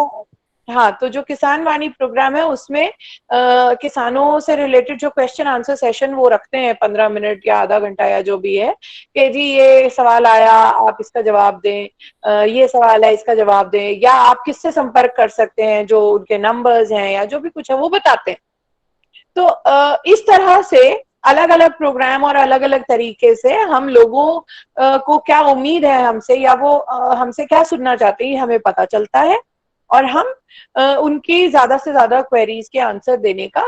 Speaker 3: हाँ, तो जो किसान वाणी प्रोग्राम है उसमें किसानों से रिलेटेड जो क्वेश्चन आंसर सेशन वो रखते हैं 15 मिनट या आधा घंटा या जो भी है, कि जी ये सवाल आया आप इसका जवाब दें, ये सवाल है इसका जवाब दें, या आप किससे संपर्क कर सकते हैं, जो उनके नंबर्स हैं या जो भी कुछ है वो बताते हैं। तो इस तरह से अलग अलग प्रोग्राम और अलग अलग तरीके से हम लोगों को क्या उम्मीद है हमसे, या वो हमसे क्या सुनना चाहते हैं, हमें पता चलता है, और हम उनकी ज्यादा से ज्यादा क्वेरीज के आंसर देने का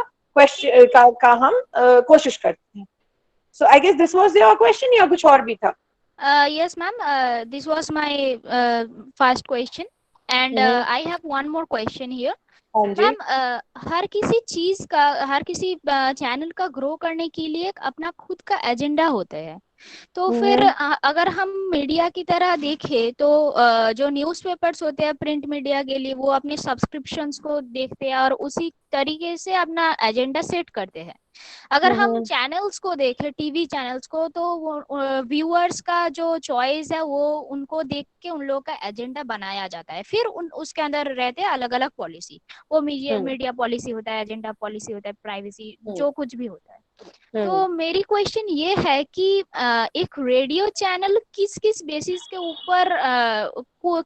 Speaker 3: हम कोशिश करते हैं। So I guess this was your question, या कुछ और भी था?
Speaker 5: Yes, ma'am. This was my first question, and I have one more question here. Ma'am, हर किसी चीज का, हर किसी चैनल का ग्रो करने के लिए अपना खुद का एजेंडा होता है, तो फिर अगर हम मीडिया की तरह देखें तो जो न्यूज़पेपर्स होते हैं प्रिंट मीडिया के लिए, वो अपने सब्सक्रिप्शंस को देखते हैं और उसी तरीके से अपना एजेंडा सेट करते हैं। अगर हम चैनल्स को देखें, टीवी चैनल्स को, तो वो व्यूअर्स का जो चॉइस है वो उनको देख के उन लोगों का एजेंडा बनाया जाता है। फिर उसके अंदर रहते हैं अलग अलग पॉलिसी। वो मीडिया पॉलिसी होता है, एजेंडा पॉलिसी होता है, प्राइवेसी, जो कुछ भी होता है। तो मेरी क्वेश्चन ये है कि एक रेडियो चैनल किस किस बेसिस के ऊपर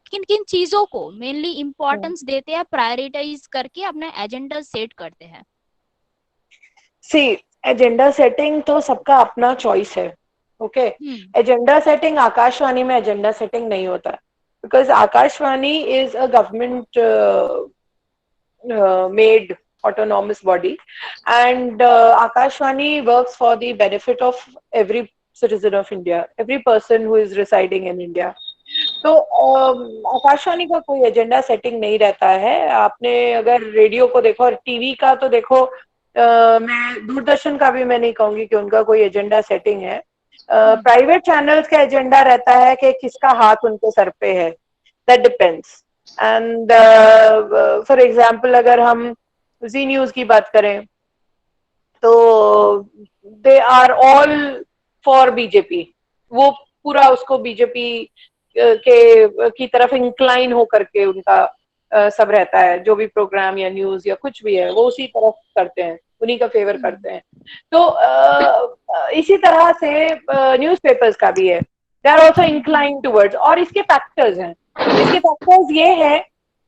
Speaker 5: किन किन चीजों को मेनली इम्पोर्टेंस देते हैं, प्रायोरिटाइज करके अपना एजेंडा सेट करते हैं?
Speaker 3: सी, एजेंडा सेटिंग तो सबका अपना चॉइस है। ओके, एजेंडा सेटिंग आकाशवाणी में एजेंडा सेटिंग नहीं होता, because Akashvani is a government made autonomous body, and Akashvani works for the benefit of every citizen of India, every person who is residing in India. तो आकाशवाणी का कोई agenda setting नहीं रहता है। आपने अगर रेडियो को देखो और टीवी का तो देखो, मैं दूरदर्शन का भी मैं नहीं कहूंगी कि उनका कोई एजेंडा सेटिंग है। प्राइवेट चैनल्स का एजेंडा रहता है कि किसका हाथ उनके सर पे है, that depends. And for example अगर हम जी न्यूज की बात करें तो they are all for BJP. वो पूरा उसको बीजेपी के की तरफ इंक्लाइन होकर के उनका सब रहता है। जो भी प्रोग्राम या न्यूज या कुछ भी है वो उसी तरफ करते हैं, उन्हीं का फेवर करते हैं। तो इसी तरह से न्यूज़पेपर्स का भी है, they are also incline towards. और इसके फैक्टर्स हैं,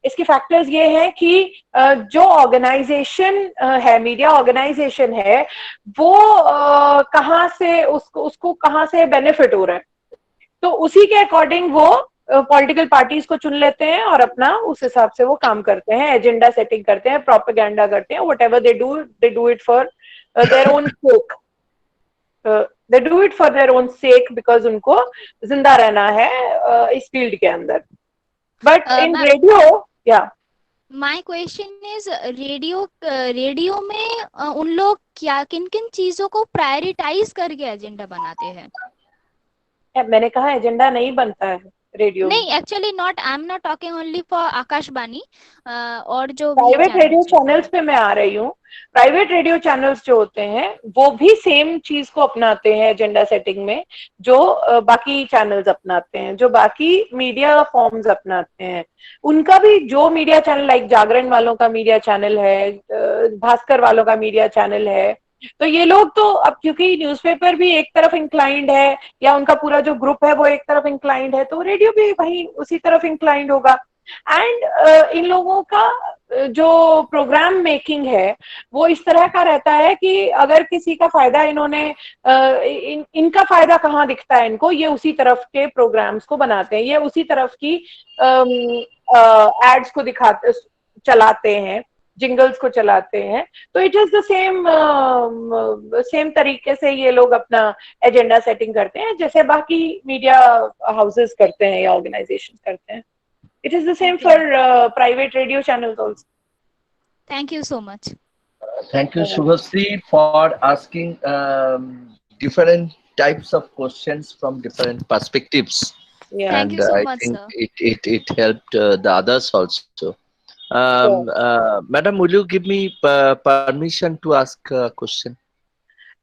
Speaker 3: इसके फैक्टर्स ये हैं कि जो ऑर्गेनाइजेशन है, मीडिया ऑर्गेनाइजेशन है, वो कहाँ से उसको कहाँ से बेनिफिट हो रहा है, तो उसी के अकॉर्डिंग वो पॉलिटिकल पार्टीज को चुन लेते हैं और अपना उस हिसाब से वो काम करते हैं, एजेंडा सेटिंग करते हैं, प्रोपेगेंडा करते हैं, whatever they do it for their own sec. They do it for their own sec because उनको जिंदा रहना है इस फील्ड के अंदर। बट इन रेडियो, या
Speaker 5: माय क्वेश्चन इज, रेडियो में उन लोग क्या किन किन चीजों को प्रायोरिटाइज करके एजेंडा बनाते हैं?
Speaker 3: मैंने कहा एजेंडा नहीं बनता है रेडियो
Speaker 5: नहीं, actually not, I am not talking only for Akashvani, और जो
Speaker 3: प्राइवेट रेडियो चैनल्स पे मैं आ रही हूँ। प्राइवेट रेडियो चैनल्स जो होते हैं वो भी सेम चीज को अपनाते हैं एजेंडा सेटिंग में, जो बाकी चैनल्स अपनाते हैं, जो बाकी मीडिया फॉर्म्स अपनाते हैं। उनका भी जो मीडिया चैनल, लाइक जागरण वालों का मीडिया चैनल है, भास्कर वालों का मीडिया चैनल है, तो ये लोग तो अब क्योंकि न्यूज़पेपर भी एक तरफ इंक्लाइंड है या उनका पूरा जो ग्रुप है वो एक तरफ इंक्लाइंड है, तो रेडियो भी वही उसी तरफ इंक्लाइंड होगा। एंड इन लोगों का जो प्रोग्राम मेकिंग है वो इस तरह का रहता है कि अगर किसी का फायदा इन्होंने इनका फायदा कहाँ दिखता है इनको, ये उसी तरफ के प्रोग्राम्स को बनाते हैं, ये उसी तरफ की एड्स को दिखाते चलाते हैं, जिंगल्स को चलाते हैं। तो इट इज द सेम तरीके से ये लोग अपना एजेंडा सेटिंग करते हैं जैसे बाकी मीडिया हाउसेस करते हैं या ऑर्गेनाइजेशन करते हैं। It is the same for private radio channels also.
Speaker 5: Thank you so much.
Speaker 2: Thank you, Shubhasri, for asking different types of questions from different perspectives.
Speaker 3: Yeah.
Speaker 5: Thank
Speaker 2: And
Speaker 5: you so
Speaker 2: I
Speaker 5: much,
Speaker 2: think
Speaker 5: sir.
Speaker 2: it helped the others also. Madam, will you give me permission to ask a question?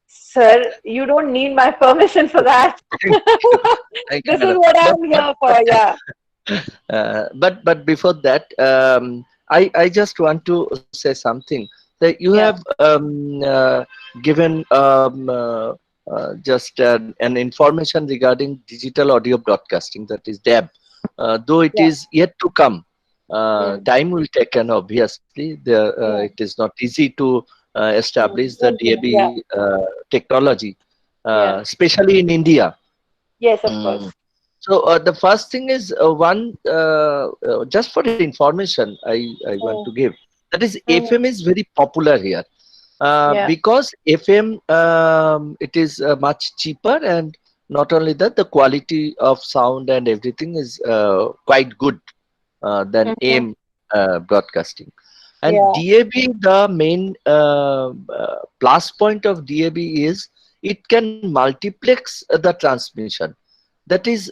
Speaker 3: Sir, you don't need my permission for that.
Speaker 2: Thank you,
Speaker 3: This is
Speaker 2: madam.
Speaker 3: what I'm here for, yeah.
Speaker 2: But before that, I just want to say something that you
Speaker 3: Yeah.
Speaker 2: have given just an information regarding digital audio broadcasting, that is DAB. Though it
Speaker 3: Yeah.
Speaker 2: is yet to come, time will take, and obviously it is not easy to establish the DAB technology, especially in India.
Speaker 3: Yes, of course.
Speaker 2: So the first thing is just for information I want to give, that is FM is very popular here because FM it is much cheaper, and not only that, the quality of sound and everything is quite good than AM broadcasting. And DAB, the main plus point of DAB is it can multiplex the transmission. That is,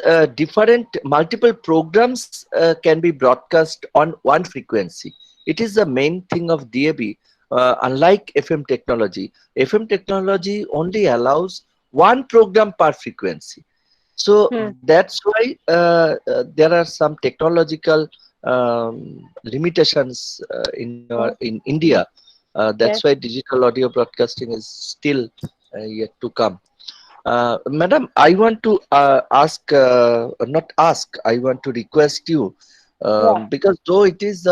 Speaker 2: multiple programs can be broadcast on one frequency. It is the main thing of DAB. Unlike FM technology, FM technology only allows one program per frequency. So that's why there are some technological limitations in India. That's why digital audio broadcasting is still yet to come. Madam, I want to not ask, I want to request you, because though it is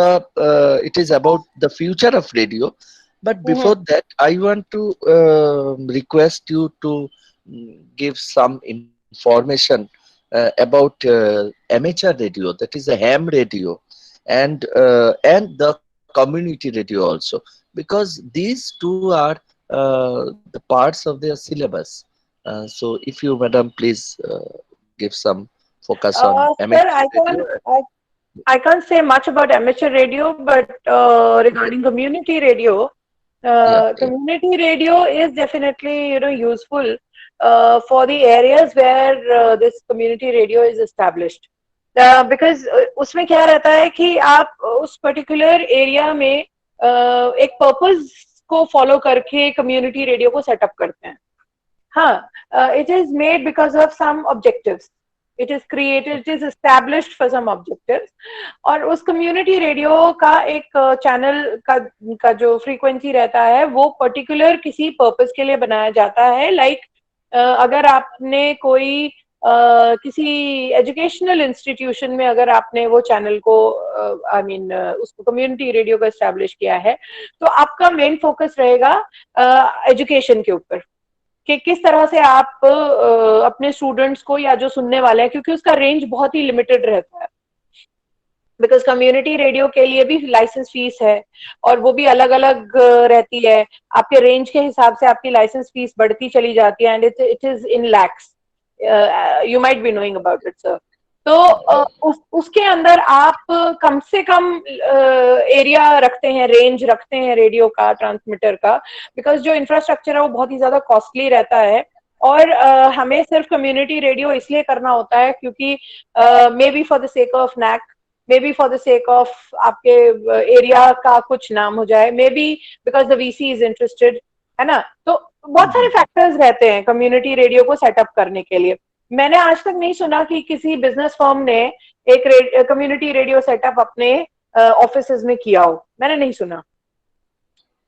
Speaker 2: about the future of radio, but before that, I want to request you to give some information about amateur radio, that is a ham radio, and the community radio also, because these two are the parts of their syllabus. So if you, madam, please give some focus on amateur
Speaker 3: Sir, I can't say much about amateur radio, but regarding community radio, community radio is definitely useful for the areas where this community radio is established. Because उसमें क्या रहता है कि आप उस particular area में एक purpose को follow करके community radio को set up करते हैं. हाँ, it is made because of some objectives. It is created, it is established for some objectives. और उस community radio का एक channel का जो frequency रहता है, वो particular किसी purpose के लिए बनाया जाता है. Like अगर आपने कोई किसी एजुकेशनल इंस्टीट्यूशन में अगर आपने वो चैनल को उसको कम्युनिटी रेडियो का एस्टैब्लिश किया है, तो आपका मेन फोकस रहेगा एजुकेशन के ऊपर कि किस तरह से आप अपने स्टूडेंट्स को या जो सुनने वाले हैं, क्योंकि उसका रेंज बहुत ही लिमिटेड रहता है. बिकॉज कम्युनिटी रेडियो के लिए भी लाइसेंस फीस है और वो भी अलग अलग रहती है. आपके रेंज के हिसाब से आपकी लाइसेंस फीस बढ़ती चली जाती है, and it is in lakhs. You might be knowing about it, sir. तो उसके अंदर आप कम से कम एरिया रखते हैं, रेंज रखते हैं रेडियो का, ट्रांसमीटर का, बिकॉज जो इंफ्रास्ट्रक्चर है वो बहुत ही ज्यादा कॉस्टली रहता है. और हमें सिर्फ कम्युनिटी रेडियो इसलिए करना होता है क्योंकि may be for the sake of NAAC, may be for the sake of आपके एरिया का कुछ नाम हो जाए, may be because the VC is interested, है ना. तो बहुत सारे फैक्टर्स रहते हैं कम्युनिटी रेडियो को सेटअप करने के लिए. मैंने आज तक नहीं सुना कि किसी बिजनेस फर्म ने एक कम्युनिटी रेडियो सेटअप अपने ऑफिसेज में किया हो. मैंने नहीं सुना.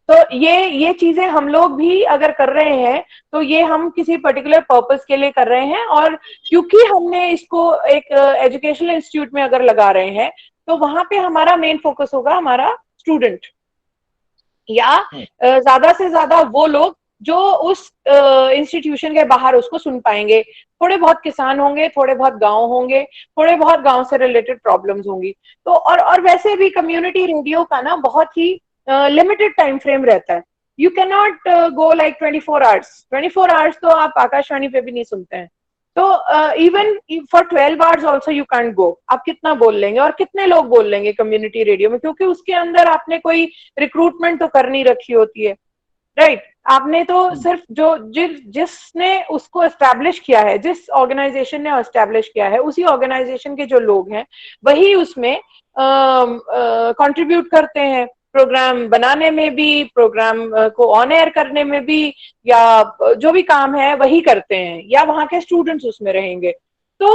Speaker 3: तो ये चीजें हम लोग भी अगर कर रहे हैं तो ये हम किसी पर्टिकुलर पर्पस के लिए कर रहे हैं. और क्योंकि हमने इसको एक एजुकेशनल इंस्टीट्यूट में अगर लगा रहे हैं तो वहां पे हमारा मेन फोकस होगा हमारा स्टूडेंट, या ज्यादा से ज्यादा वो लोग जो उस इंस्टीट्यूशन के बाहर उसको सुन पाएंगे. थोड़े बहुत किसान होंगे, थोड़े बहुत गांव होंगे, थोड़े बहुत गांव से रिलेटेड प्रॉब्लम्स होंगी. तो और वैसे भी कम्युनिटी रेडियो का ना बहुत ही लिमिटेड टाइम फ्रेम रहता है. You can not go like 24 hours. 24 hours तो आप आकाशवाणी पे भी नहीं सुनते हैं. तो even for 12 hours also you can't go. आप कितना बोल लेंगे और कितने लोग बोल लेंगे कम्युनिटी रेडियो में, क्योंकि उसके अंदर आपने कोई रिक्रूटमेंट तो करनी रखी होती है, राइट. आपने तो सिर्फ जो जिसने उसको एस्टैब्लिश किया है, जिस ऑर्गेनाइजेशन ने एस्टैब्लिश किया है, उसी ऑर्गेनाइजेशन के जो लोग हैं वही उसमें कंट्रीब्यूट करते हैं, प्रोग्राम बनाने में भी, प्रोग्राम को ऑन एयर करने में भी, या जो भी काम है वही करते हैं, या वहां के स्टूडेंट्स उसमें रहेंगे. तो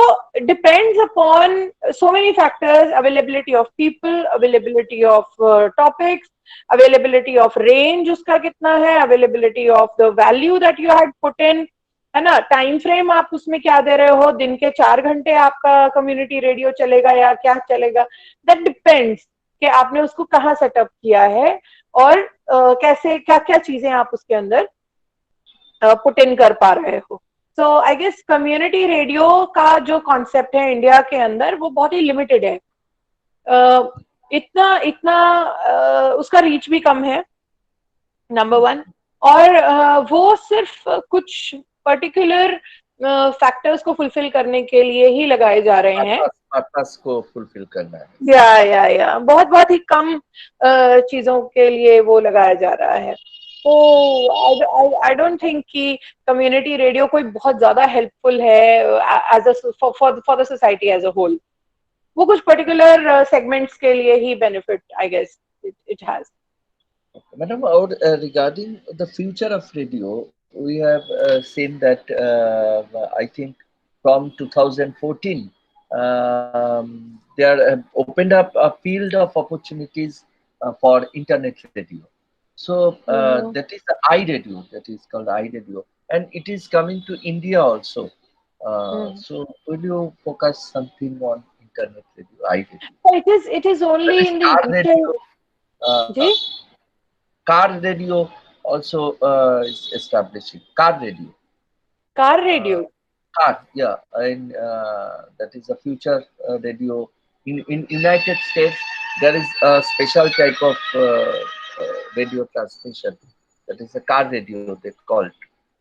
Speaker 3: depends upon so many factors, availability of people, availability of topics, availability of range उसका कितना है, availability of the value that you had put in, है ना. टाइम फ्रेम आप उसमें क्या दे रहे हो, दिन के 4 घंटे आपका कम्युनिटी रेडियो चलेगा या क्या चलेगा. दैट डिपेंड्स कि आपने उसको कहाँ सेटअप किया है और कैसे क्या क्या चीजें आप उसके अंदर पुट इन कर पा रहे हो. सो आई गेस कम्युनिटी रेडियो का जो कॉन्सेप्ट है इंडिया के अंदर वो बहुत ही लिमिटेड है. इतना उसका रीच भी कम है, नंबर 1. और वो सिर्फ कुछ पर्टिकुलर फैक्टर्स को फुलफिल करने के लिए ही लगाए जा रहे हैं.
Speaker 2: पर्पस को फुलफिल करना है.
Speaker 3: या बहुत ही कम चीजों के लिए वो लगाया जा रहा है. तो I don't think कि community radio कोई बहुत ज़्यादा helpful है as a for the society as a whole. वो कुछ particular segments के लिए ही benefit I guess it has.
Speaker 2: Madam, regarding the future of radio, we have seen that I think from 2014, there opened up a field of opportunities for internet radio. So that is the iRadio, that is called iRadio, and it is coming to India also. So will you focus something on internet radio, iRadio?
Speaker 3: It is
Speaker 2: That
Speaker 3: only
Speaker 2: is
Speaker 3: in
Speaker 2: car
Speaker 3: the
Speaker 2: radio.
Speaker 3: initial.
Speaker 2: Uh,
Speaker 3: ji?
Speaker 2: car radio also is establishing car radio.
Speaker 3: Car
Speaker 2: Uh,
Speaker 3: radio.
Speaker 2: car, yeah, and that is a future radio. In United States, there is a special type of radio transmission. That is a car radio. They called.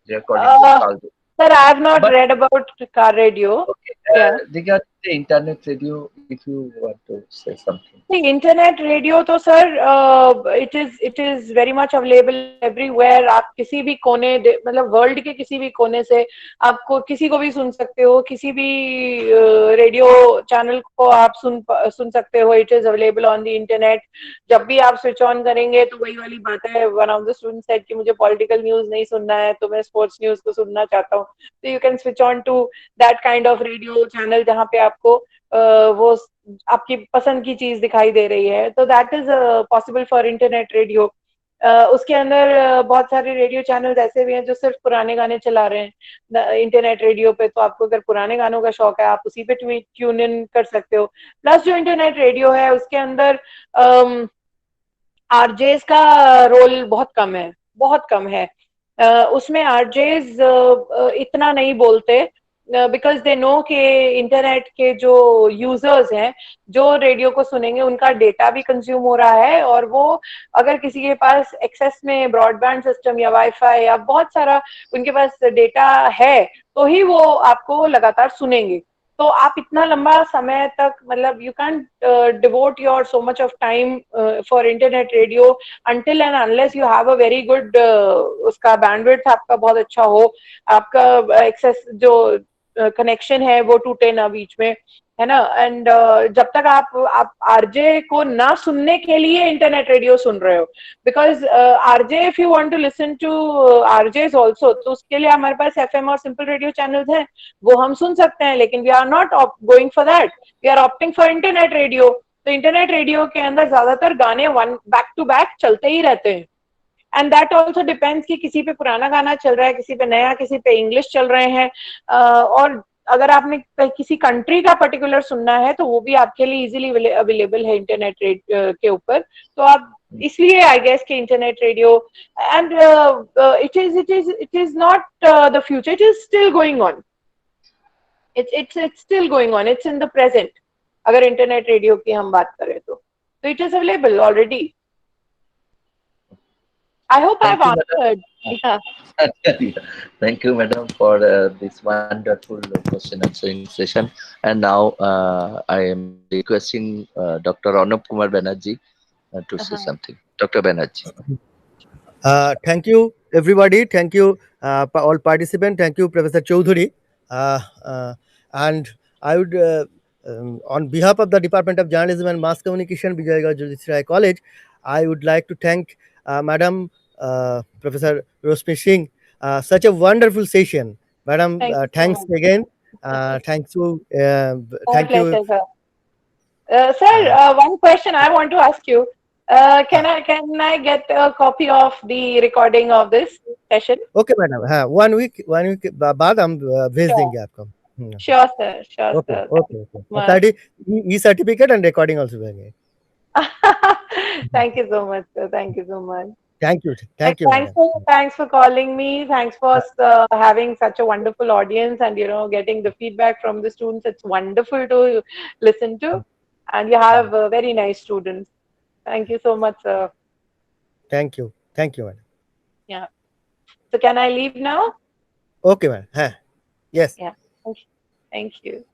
Speaker 2: They are calling it
Speaker 3: Uh,
Speaker 2: car radio.
Speaker 3: Sir, I have not
Speaker 2: But
Speaker 3: read about car radio.
Speaker 2: okay,
Speaker 3: Yeah.
Speaker 2: regarding the internet radio, if you want to say something.
Speaker 3: The internet radio तो sir it is very much available everywhere. आप किसी भी कोने मतलब world के किसी भी कोने से आपको किसी को भी सुन सकते हो, किसी भी रेडियो चैनल को आप सुन सकते हो. It is available on the internet. जब भी आप स्विच ऑन करेंगे तो वही वाली बात है. One of the student said कि मुझे पॉलिटिकल न्यूज नहीं सुनना है तो मैं स्पोर्ट्स न्यूज को सुनना चाहता हूँ. तो you can switch on to that kind of radio channel जहाँ पे आपको वो आपकी पसंद की चीज दिखाई दे रही है. तो that is possible for internet radio. उसके अंदर बहुत सारे रेडियो चैनल्स ऐसे भी हैं जो सिर्फ पुराने गाने चला रहे हैं इंटरनेट रेडियो पे. तो आपको अगर पुराने गानों का शौक है आप उसी पे ट्यून इन कर सकते हो. प्लस जो इंटरनेट रेडियो है उसके अंदर आरजेस का रोल बहुत कम है, बहुत कम है. उसमें आरजेस इतना नहीं बोलते बिकॉज दे नो के इंटरनेट के जो यूजर्स हैं जो रेडियो को सुनेंगे उनका डेटा भी कंज्यूम हो रहा है. और वो अगर किसी के पास एक्सेस में ब्रॉडबैंड सिस्टम या वाईफाई या बहुत सारा उनके पास डेटा है तो ही वो आपको लगातार सुनेंगे. तो आप इतना लंबा समय तक मतलब you can devote your so much of time for internet radio until and unless you have a very good उसका बैंडविड्थ आपका बहुत अच्छा हो, आपका एक्सेस जो कनेक्शन है वो टूटे ना बीच में, है ना. एंड जब तक आप आरजे को ना सुनने के लिए इंटरनेट रेडियो सुन रहे हो, because RJ if you want to listen to RJs also तो उसके लिए हमारे पास एफएम और सिंपल रेडियो चैनल्स हैं, वो हम सुन सकते हैं. लेकिन we are not going for that, we are opting for internet radio. तो इंटरनेट रेडियो के अंदर ज्यादातर गाने वन बैक टू बैक चलते ही रहते हैं. एंड दैट ऑल्सो डिपेंड्स कि किसी पे पुराना गाना चल रहा है, किसी पे नया, किसी पे इंग्लिश चल रहे हैं. और अगर आपने किसी कंट्री का पर्टिकुलर सुनना है तो वो भी आपके लिए इजीली अवेलेबल है इंटरनेट के ऊपर. तो आप इसलिए आई गेस कि internet radio and it is not the future, it is still going on. It's still going on, it's in the present. अगर इंटरनेट रेडियो की हम बात करें तो it is available already. I hope I've answered. Yeah.
Speaker 2: Thank you, madam, for this wonderful question answering session. And now I am requesting Dr. Arnab Kumar Banerjee to say something. Dr. Banerjee.
Speaker 1: Thank you, everybody. Thank you, all participants. Thank you, Professor Choudhury. And I would, on behalf of the Department of Journalism and Mass Communication, Vijayanagar Jyotisha Rai College, I would like to thank Madam Professor Roshmi Singh. Such a wonderful session, Madam. Thanks again. Thanks to thank you.
Speaker 3: Pleasure, sir. Sir, one question I want to ask you. Can I get a copy of the recording of this session?
Speaker 1: Okay, madam. हाँ, one week बाद हम भेज देंगे आपको.
Speaker 3: Sure, sir. Sure,
Speaker 1: Okay,
Speaker 3: sir.
Speaker 1: okay. E-certificate and recording also देंगे.
Speaker 3: Thank you so much, sir. Thank you so much.
Speaker 1: Thank you.
Speaker 3: Thanks for calling me. Thanks for having such a wonderful audience and getting the feedback from the students. It's wonderful to listen to, and you have very nice students. Thank you so much, sir.
Speaker 1: Thank you, madam.
Speaker 3: Yeah. So can I leave now?
Speaker 1: Okay, madam. Yes.
Speaker 3: Yeah. Thank you.